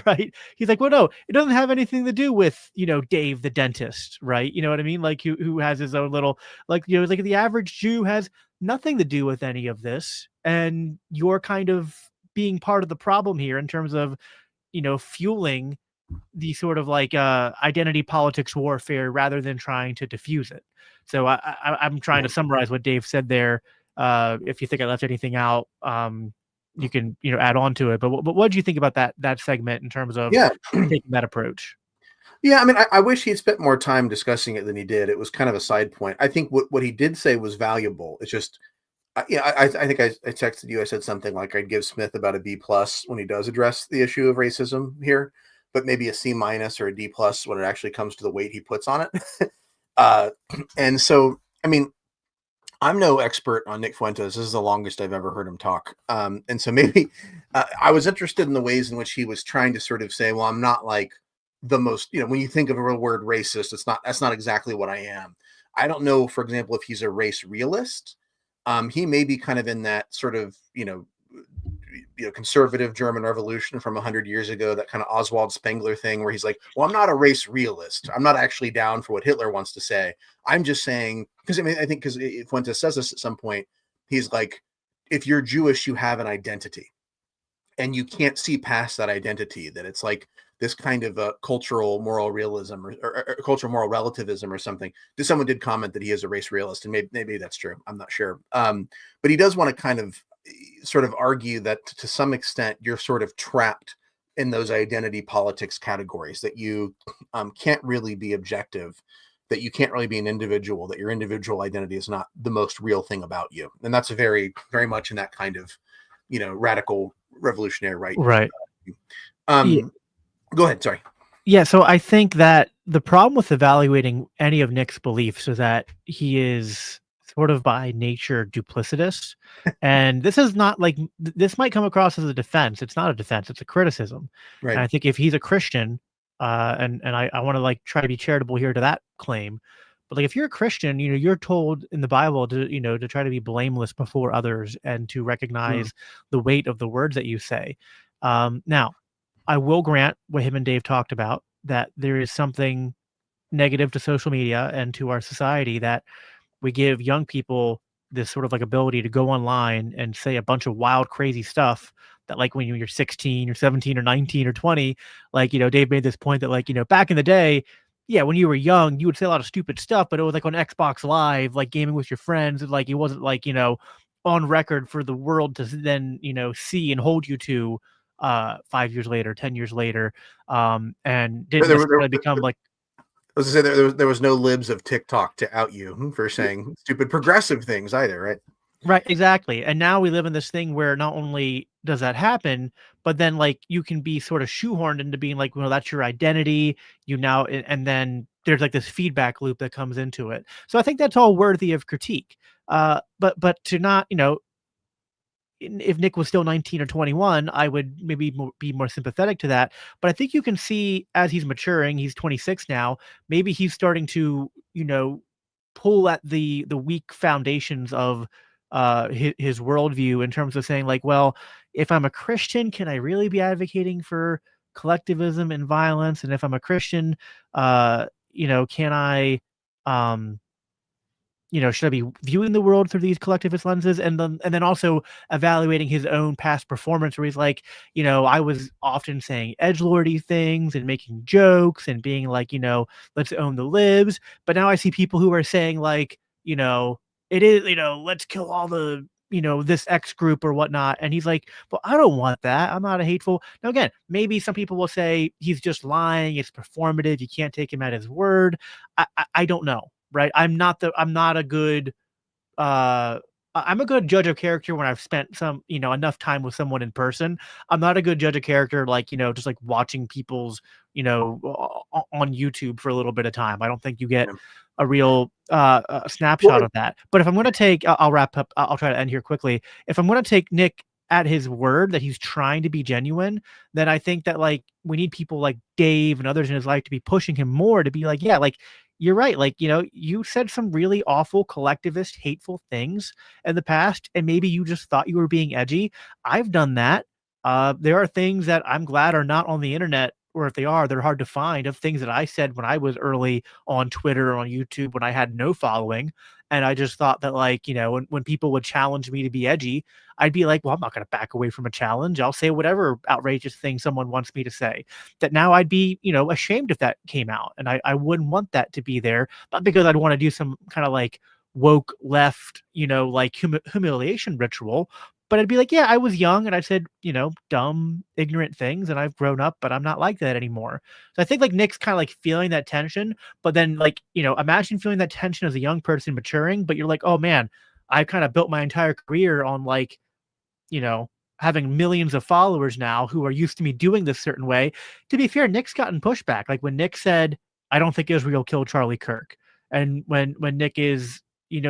right? He's like, well, no, it doesn't have anything to do with, Dave the dentist, right? You know what I mean? Like who has his own little, like, like the average Jew has nothing to do with any of this. And you're kind of being part of the problem here in terms of, fueling the sort of like identity politics warfare rather than trying to diffuse it. So I'm trying to summarize what Dave said there. If you think I left anything out, you can add on to it. But what did you think about that segment in terms of Yeah. taking that approach? Yeah, I mean, I wish he'd spent more time discussing it than he did. It was kind of a side point. I think what he did say was valuable. It's just, I think I texted you. I said something like I'd give Smith about a B plus when he does address the issue of racism here, but maybe a C minus or a D plus when it actually comes to the weight he puts on it. uh, and so, I mean, I'm no expert on Nick Fuentes. This is the longest I've ever heard him talk. And so maybe I was interested in the ways in which he was trying to sort of say, well, I'm not like the most, when you think of a real word racist, that's not exactly what I am. I don't know, for example, if he's a race realist. He may be kind of in that sort of, conservative German Revolution from 100 years ago, that kind of Oswald Spengler thing where he's like, well, I'm not a race realist. I'm not actually down for what Hitler wants to say. I'm just saying, because I think because Fuentes says this at some point, he's like, if you're Jewish, you have an identity and you can't see past that identity, that it's like this kind of a cultural moral realism or cultural moral relativism or something. Someone did comment that he is a race realist, and maybe that's true. I'm not sure. But he does want to kind of sort of argue that to some extent you're sort of trapped in those identity politics categories, that you can't really be objective, that you can't really be an individual, that your individual identity is not the most real thing about you. And that's very, very much in that kind of, radical revolutionary right. Right. Go ahead. Sorry. Yeah. So I think that the problem with evaluating any of Nick's beliefs is that he is sort of by nature duplicitous. And this is not like, this might come across as a defense. It's not a defense, it's a criticism. Right. And I think if he's a Christian, and I want to like try to be charitable here to that claim, but like if you're a Christian, you're told in the Bible to, to try to be blameless before others and to recognize the weight of the words that you say. Now, I will grant what him and Dave talked about, that there is something negative to social media and to our society, that we give young people this sort of like ability to go online and say a bunch of wild, crazy stuff that like when you're 16 or 17 or 19 or 20, like, Dave made this point that like, back in the day, yeah, when you were young, you would say a lot of stupid stuff, but it was like on Xbox Live, like gaming with your friends. And like, it wasn't like, on record for the world to then, see and hold you to 5 years later, 10 years later. And didn't necessarily become like, I was gonna say there was no libs of TikTok to out you for saying stupid progressive things either, right? Right, exactly. And now we live in this thing where not only does that happen, but then like you can be sort of shoehorned into being like, well, that's your identity, and then there's like this feedback loop that comes into it. So I think that's all worthy of critique. But to not, if Nick was still 19 or 21, I would maybe be more sympathetic to that. But I think you can see as he's maturing, he's 26 now, maybe he's starting to, pull at the weak foundations of his worldview, in terms of saying like, well, if I'm a Christian, can I really be advocating for collectivism and violence? And if I'm a Christian, can I, should I be viewing the world through these collectivist lenses? And then also evaluating his own past performance, where he's like, I was often saying edgelordy things and making jokes and being like, let's own the libs. But now I see people who are saying like, it is, let's kill all the, this X group or whatnot. And he's like, well, I don't want that. I'm not a hateful. Now, again, maybe some people will say he's just lying. It's performative. You can't take him at his word. I don't know. Right. I'm a good judge of character when I've spent enough time with someone in person. I'm not a good judge of character, like, just like watching people's, on YouTube for a little bit of time. I don't think you get a real snapshot of that. But if I'm going to take, I'll wrap up. I'll try to end here quickly. If I'm going to take Nick at his word that he's trying to be genuine, then I think that like we need people like Dave and others in his life to be pushing him more, to be like, yeah, like, you're right. Like, you said some really awful collectivist, hateful things in the past, and maybe you just thought you were being edgy. I've done that. There are things that I'm glad are not on the internet, or if they are, they're hard to find, of things that I said when I was early on Twitter or on YouTube when I had no following. And I just thought that like, when people would challenge me to be edgy, I'd be like, well, I'm not going to back away from a challenge. I'll say whatever outrageous thing someone wants me to say. That now I'd be, ashamed if that came out. And I wouldn't want that to be there, not because I'd want to do some kind of like woke left, like humiliation ritual. But I'd be like, yeah, I was young and I said, dumb, ignorant things, and I've grown up, but I'm not like that anymore. So I think like Nick's kind of like feeling that tension, but then like, imagine feeling that tension as a young person maturing, but you're like, oh man, I've kind of built my entire career on like, having millions of followers now who are used to me doing this certain way. To be fair, Nick's gotten pushback. Like when Nick said, I don't think Israel killed Charlie Kirk. And when Nick is,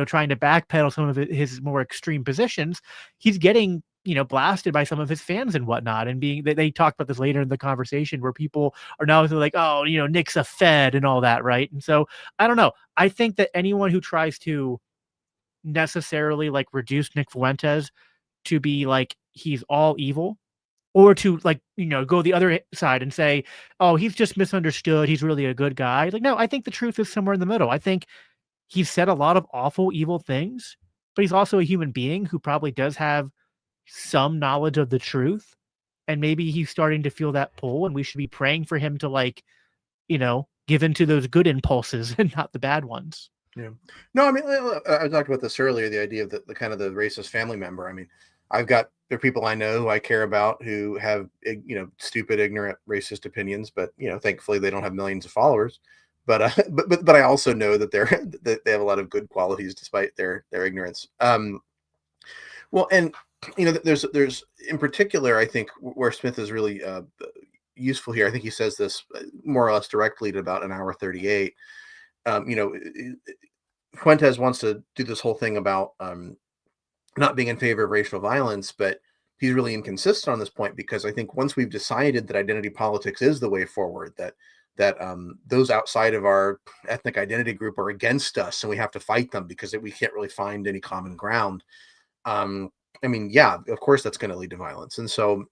trying to backpedal some of his more extreme positions, he's getting, blasted by some of his fans and whatnot. And they talked about this later in the conversation where people are now like, oh, Nick's a Fed and all that. Right. And so I don't know. I think that anyone who tries to necessarily like reduce Nick Fuentes to be like, he's all evil, or to like, go the other side and say, oh, he's just misunderstood, he's really a good guy. Like, no, I think the truth is somewhere in the middle. I think he's said a lot of awful, evil things, but he's also a human being who probably does have some knowledge of the truth. And maybe he's starting to feel that pull, and we should be praying for him to like, give into those good impulses and not the bad ones. Yeah. No, I mean, I talked about this earlier, the idea of the kind of the racist family member. I mean, there are people I know who I care about who have, stupid, ignorant, racist opinions, but, thankfully they don't have millions of followers. But but I also know that that they have a lot of good qualities despite their ignorance. Well, and, there's in particular, I think where Smith is really useful here. I think he says this more or less directly at about an hour 38. Fuentes wants to do this whole thing about not being in favor of racial violence, but he's really inconsistent on this point, because I think once we've decided that identity politics is the way forward, that those outside of our ethnic identity group are against us and we have to fight them because we can't really find any common ground. I mean, yeah, of course that's going to lead to violence. And so,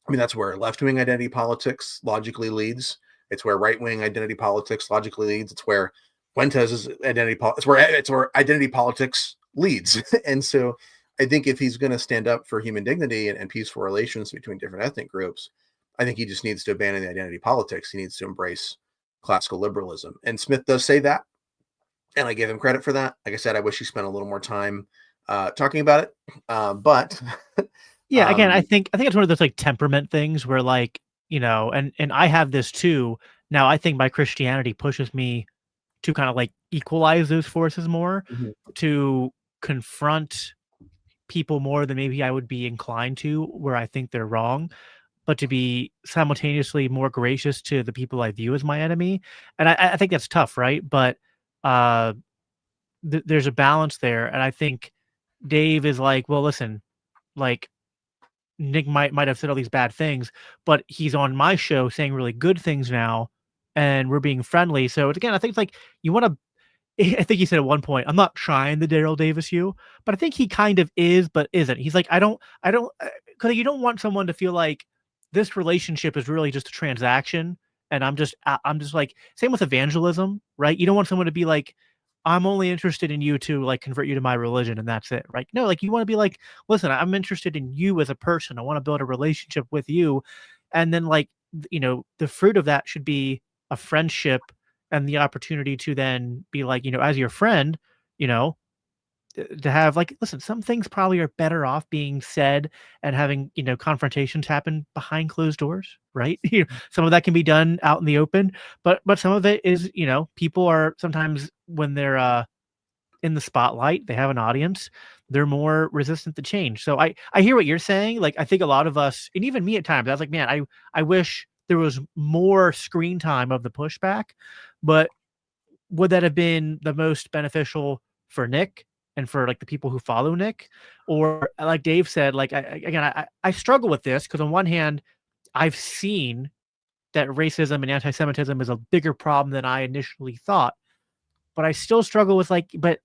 I mean, that's where left-wing identity politics logically leads. It's where right-wing identity politics logically leads. It's where Fuentes' identity it's where identity politics leads. And so I think if he's going to stand up for human dignity and peaceful relations between different ethnic groups, I think he just needs to abandon the identity politics. He needs to embrace classical liberalism. And Smith does say that, and I give him credit for that. Like I said, I wish he spent a little more time talking about it. But yeah, again, I think it's one of those like temperament things where like, and I have this too. Now I think my Christianity pushes me to kind of like equalize those forces more, to confront people more than maybe I would be inclined to where I think they're wrong, but to be simultaneously more gracious to the people I view as my enemy. And I think that's tough, right? But there's a balance there. And I think Dave is like, well, listen, like Nick might have said all these bad things, but he's on my show saying really good things now, and we're being friendly. So again, I think it's like you want to. I think he said at one point, "I'm not trying the Daryl Davis you," but I think he kind of is, but isn't. He's like, I don't, because you don't want someone to feel like this relationship is really just a transaction, and I'm just like, same with evangelism, right? You don't want someone to be like, I'm only interested in you to like convert you to my religion and that's it, right? No, like you want to be like, listen, I'm interested in you as a person. I want to build a relationship with you. And then like, the fruit of that should be a friendship and the opportunity to then be like, as your friend, to have like, listen, some things probably are better off being said and having, confrontations happen behind closed doors, right? Some of that can be done out in the open, but some of it is, people are sometimes when they're in the spotlight, they have an audience, they're more resistant to change. So I hear what you're saying. Like, I think a lot of us, and even me at times, I was like, man, I wish there was more screen time of the pushback, but would that have been the most beneficial for Nick and for like the people who follow Nick? Or like Dave said, like, I struggle with this because on one hand, I've seen that racism and anti-Semitism is a bigger problem than I initially thought, but I still struggle with like, but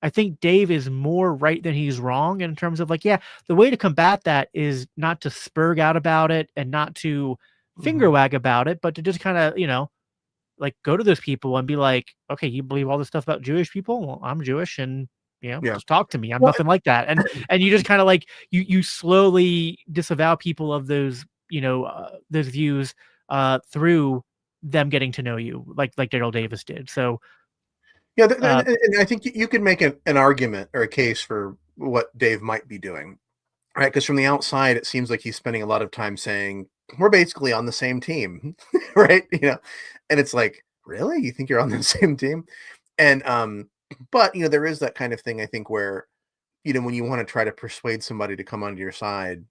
I think Dave is more right than he's wrong in terms of like, yeah, the way to combat that is not to spurg out about it and not to finger wag about it, but to just kind of, like go to those people and be like, okay, you believe all this stuff about Jewish people? Well, I'm Jewish, and just talk to me. I'm nothing like that. And you just kind of like you slowly disavow people of those those views through them getting to know you, like Daryl Davis did. So yeah, and I think you could make an argument or a case for what Dave might be doing, right? Because from the outside, it seems like he's spending a lot of time saying we're basically on the same team, right? And it's like, really? You think you're on the same team? And but there is that kind of thing, I think, where when you want to try to persuade somebody to come onto your side,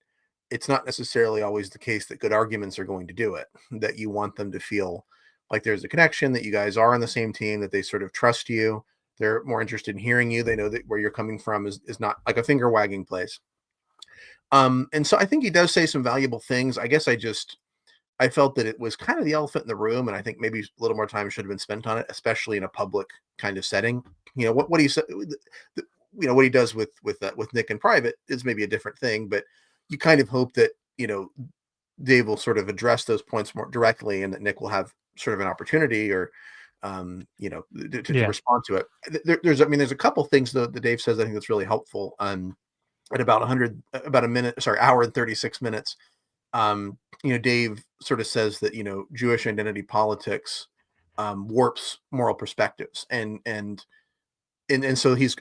it's not necessarily always the case that good arguments are going to do it. That you want them to feel like there's a connection, that you guys are on the same team, that they sort of trust you, They're more interested in hearing you. They know that where you're coming from is not like a finger wagging place. And so I think he does say some valuable things. I guess I felt that it was kind of the elephant in the room, and I think maybe a little more time should have been spent on it, especially in a public kind of setting. What he said, what he does with Nick in private is maybe a different thing, but you kind of hope that Dave will sort of address those points more directly, and that Nick will have sort of an opportunity or to respond to it. There's a couple things though that Dave says I think that's really helpful. At about hour and 36 minutes. Dave sort of says that Jewish identity politics warps moral perspectives, and so he's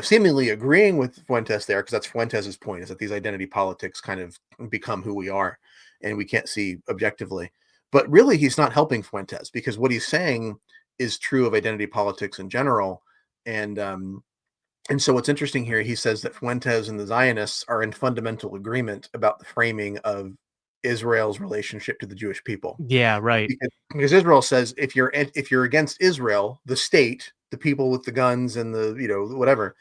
seemingly agreeing with Fuentes there, because that's Fuentes's point, is that these identity politics kind of become who we are, and we can't see objectively. But really, he's not helping Fuentes, because what he's saying is true of identity politics in general, and so what's interesting here, he says that Fuentes and the Zionists are in fundamental agreement about the framing of Israel's relationship to the Jewish people. Yeah, right. Because Israel says if you're against Israel, the state, the people with the guns and the whatever,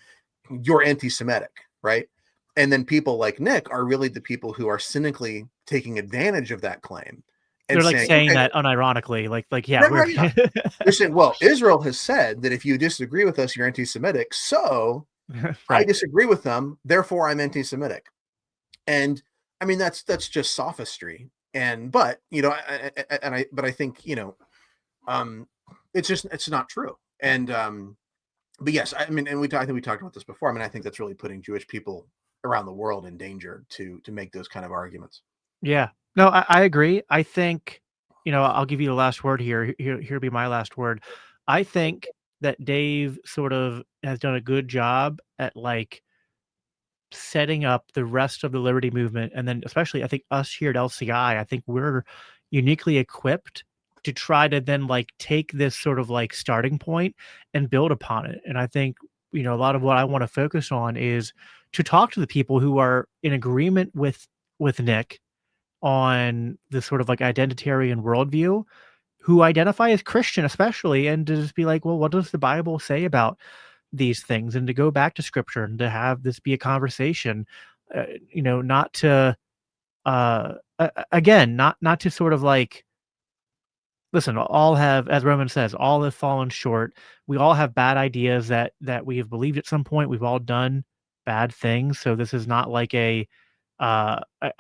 you're anti-Semitic, right? And then people like Nick are really the people who are cynically taking advantage of that claim. They're like saying that unironically, yeah. They're saying, well, Israel has said that if you disagree with us, you're anti-Semitic. So right. I disagree with them, therefore I'm anti-Semitic. And I mean, that's just sophistry. But I think, it's not true. But yes, I mean, and I think we talked about this before. I mean, I think that's really putting Jewish people around the world in danger to make those kind of arguments. Yeah. No, I agree. I think, I'll give you the last word here. Here'll be my last word. I think that Dave sort of has done a good job at setting up the rest of the liberty movement. And then especially, I think us here at LCI, I think we're uniquely equipped to try to then take this sort of starting point and build upon it. And I think, a lot of what I want to focus on is to talk to the people who are in agreement with Nick on this sort of identitarian worldview, who identify as Christian, especially, and to just be like, well, what does the Bible say about these things? And to go back to scripture and to have this be a conversation, not to, again, not to sort of listen, all have, as Romans says, all have fallen short. We all have bad ideas that we have believed at some point. We've all done bad things. So this is not like a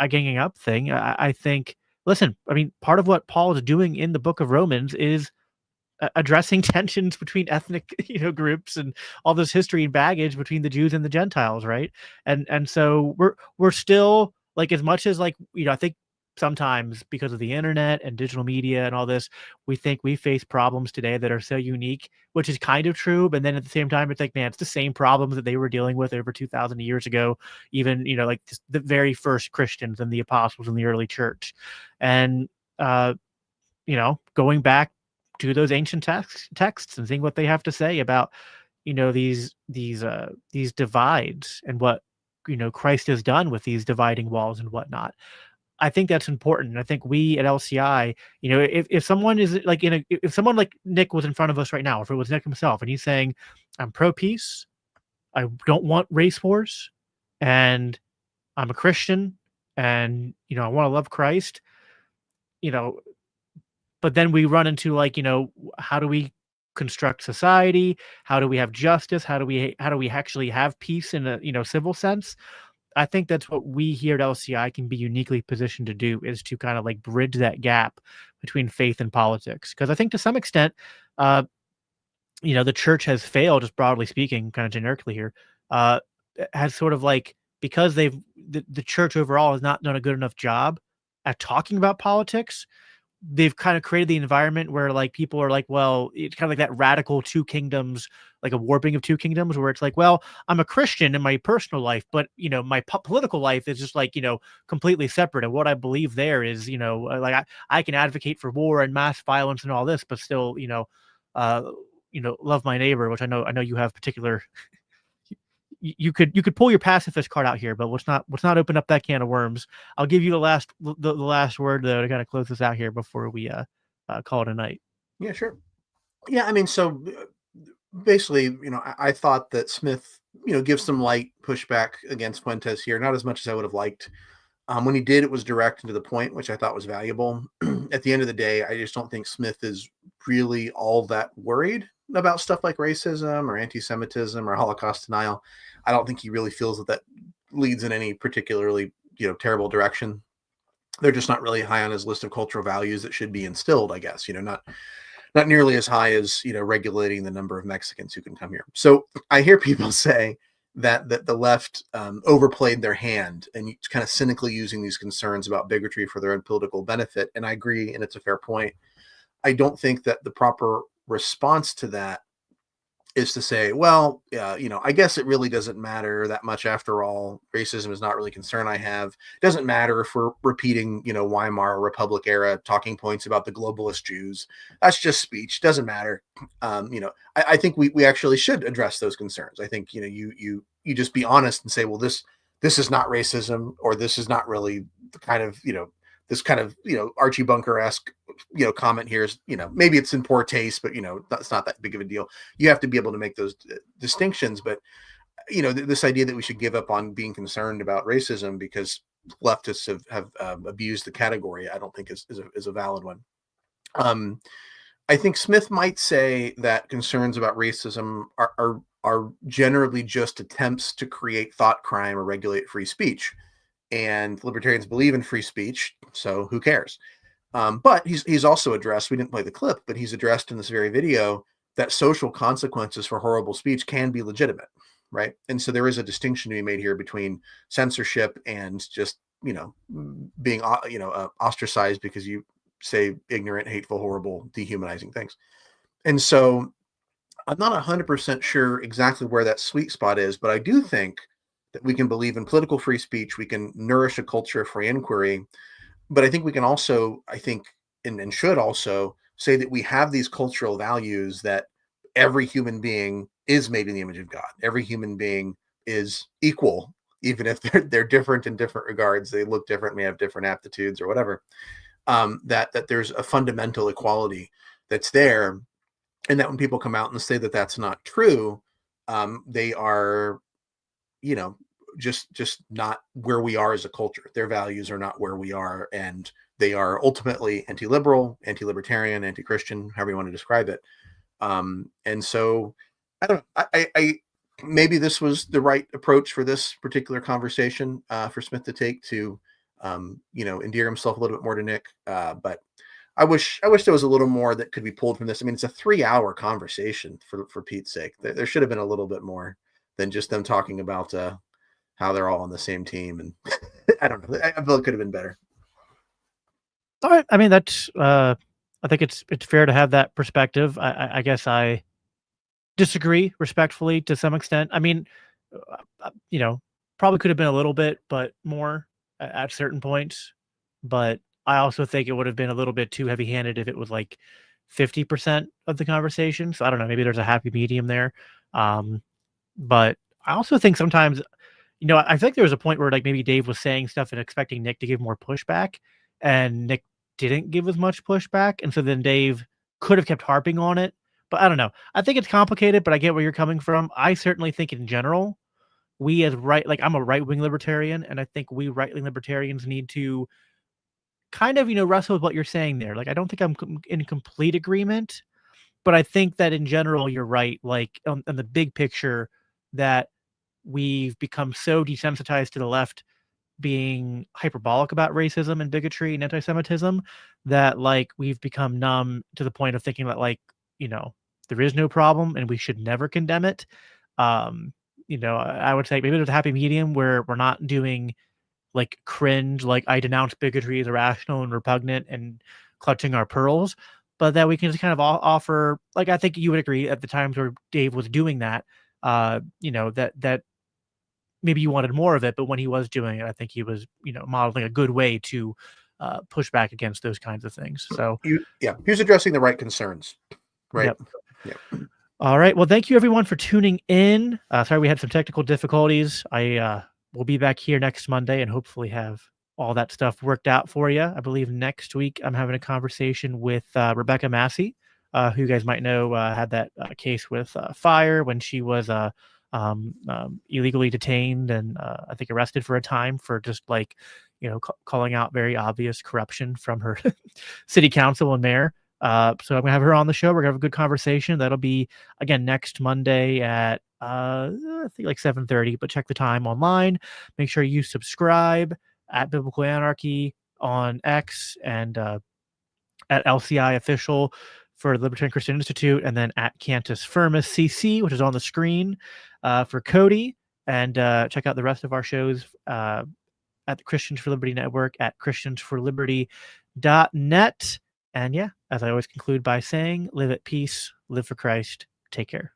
ganging up thing. I think, listen, I mean, part of what Paul is doing in the book of Romans is addressing tensions between ethnic, groups and all this history and baggage between the Jews and the Gentiles, right? And so we're still as much as I think sometimes because of the internet and digital media and all this, we think we face problems today that are so unique, which is kind of true. But then at the same time, it's man, it's the same problems that they were dealing with over 2,000 years ago, even, the very first Christians and the apostles in the early church. And, going back to those ancient texts and seeing what they have to say about, these divides and what, Christ has done with these dividing walls and whatnot. I think that's important. And I think we at LCI, if someone is if someone like Nick was in front of us right now, if it was Nick himself, and he's saying, I'm pro-peace, I don't want race wars, and I'm a Christian, and, I want to love Christ, but then we run into how do we construct society? How do we have justice? How do we actually have peace in a, civil sense? I think that's what we here at LCI can be uniquely positioned to do, is to kind of bridge that gap between faith and politics. Because I think to some extent, the church has failed, just broadly speaking, kind of generically here, has sort of because the church overall has not done a good enough job at talking about politics. They've kind of created the environment where people are well, it's kind of that radical two kingdoms, a warping of two kingdoms, where it's well, I'm a Christian in my personal life, but my political life is just completely separate. And what I believe there is, I can advocate for war and mass violence and all this, but still, love my neighbor, which I know you have particular. You could pull your pacifist card out here, but let's not open up that can of worms. I'll give you the last word though to kind of close this out here before we call it a night. Yeah, sure. Yeah, I mean, so basically, I thought that Smith, gives some light pushback against Fuentes here, not as much as I would have liked. When he did, it was direct and to the point, which I thought was valuable. At the end of the day, I just don't think Smith is really all that worried about stuff like racism or anti-Semitism or Holocaust denial. I don't think he really feels that leads in any particularly, terrible direction. They're just not really high on his list of cultural values that should be instilled, I guess, not nearly as high as, regulating the number of Mexicans who can come here. So I hear people say that the left overplayed their hand and kind of cynically using these concerns about bigotry for their own political benefit. And I agree, and it's a fair point. I don't think that the proper response to that is to say, well, I guess it really doesn't matter that much after all. Racism is not really a concern I have. It doesn't matter if we're repeating, Weimar Republic era talking points about the globalist Jews. That's just speech. Doesn't matter. I think we actually should address those concerns. I think, you just be honest and say, well, this is not racism, or this is not really the kind of, this kind of, Archie Bunker-esque, comment here is, maybe it's in poor taste, but, that's not that big of a deal. You have to be able to make those distinctions. But, this idea that we should give up on being concerned about racism because leftists have abused the category, I don't think is a valid one. I think Smith might say that concerns about racism are generally just attempts to create thought crime or regulate free speech. And libertarians believe in free speech, so who cares? But he's also addressed, we didn't play the clip, but he's addressed in this very video that social consequences for horrible speech can be legitimate, right? And so there is a distinction to be made here between censorship and just, being, ostracized because you say ignorant, hateful, horrible, dehumanizing things. And so I'm not 100% sure exactly where that sweet spot is, but I do think that we can believe in political free speech. We can nourish a culture of free inquiry. But I think we can also, and should also say that we have these cultural values that every human being is made in the image of God. Every human being is equal, even if they're different in different regards. They look different, may have different aptitudes or whatever. That there's a fundamental equality that's there. And that when people come out and say that that's not true, they are, just not where we are as a culture. Their values are not where we are, and they are ultimately anti-liberal, anti-libertarian, anti-Christian, however you want to describe it. And so I don't know. I maybe this was the right approach for this particular conversation for Smith to take to endear himself a little bit more to Nick. But I wish there was a little more that could be pulled from this. I mean, it's a 3-hour conversation for Pete's sake. There should have been a little bit more than just them talking about how they're all on the same team. And I don't know. I feel it could have been better. All right. I mean, that's, I think it's fair to have that perspective. I guess I disagree respectfully to some extent. I mean, probably could have been a little bit, but more at certain points. But I also think it would have been a little bit too heavy-handed if it was like 50% of the conversation. So I don't know. Maybe there's a happy medium there. But I also think sometimes, I think there was a point where like maybe Dave was saying stuff and expecting Nick to give more pushback, and Nick didn't give as much pushback. And so then Dave could have kept harping on it. But I don't know. I think it's complicated, but I get where you're coming from. I certainly think in general, we as I'm a right-wing libertarian, and I think we right-wing libertarians need to kind of, wrestle with what you're saying there. Like, I don't think I'm in complete agreement, but I think that in general, you're right. Like on the big picture, that we've become so desensitized to the left being hyperbolic about racism and bigotry and anti-Semitism that like we've become numb to the point of thinking that like, there is no problem and we should never condemn it. I would say maybe there's a happy medium where we're not doing like cringe, like I denounce bigotry as irrational and repugnant and clutching our pearls, but that we can just kind of offer, like, I think you would agree at the times where Dave was doing that, that maybe you wanted more of it, but when he was doing it, I think he was, modeling a good way to push back against those kinds of things. So He was addressing the right concerns, right? Yep. All right. Well, thank you everyone for tuning in. Sorry, we had some technical difficulties. I will be back here next Monday and hopefully have all that stuff worked out for you. I believe next week I'm having a conversation with Rebecca Massey who you guys might know had that case with Fire when she was illegally detained and I think arrested for a time for just like, calling out very obvious corruption from her city council and mayor. So I'm gonna have her on the show. We're gonna have a good conversation. That'll be again next Monday at I think like 7:30. But check the time online. Make sure you subscribe at Biblical Anarchy on X and at LCI Official for the Libertarian Christian Institute, and then at Cantus Firmus CC, which is on the screen for Cody. And check out the rest of our shows at the Christians for Liberty Network at christiansforliberty.net. And yeah, as I always conclude by saying, live at peace, live for Christ, take care.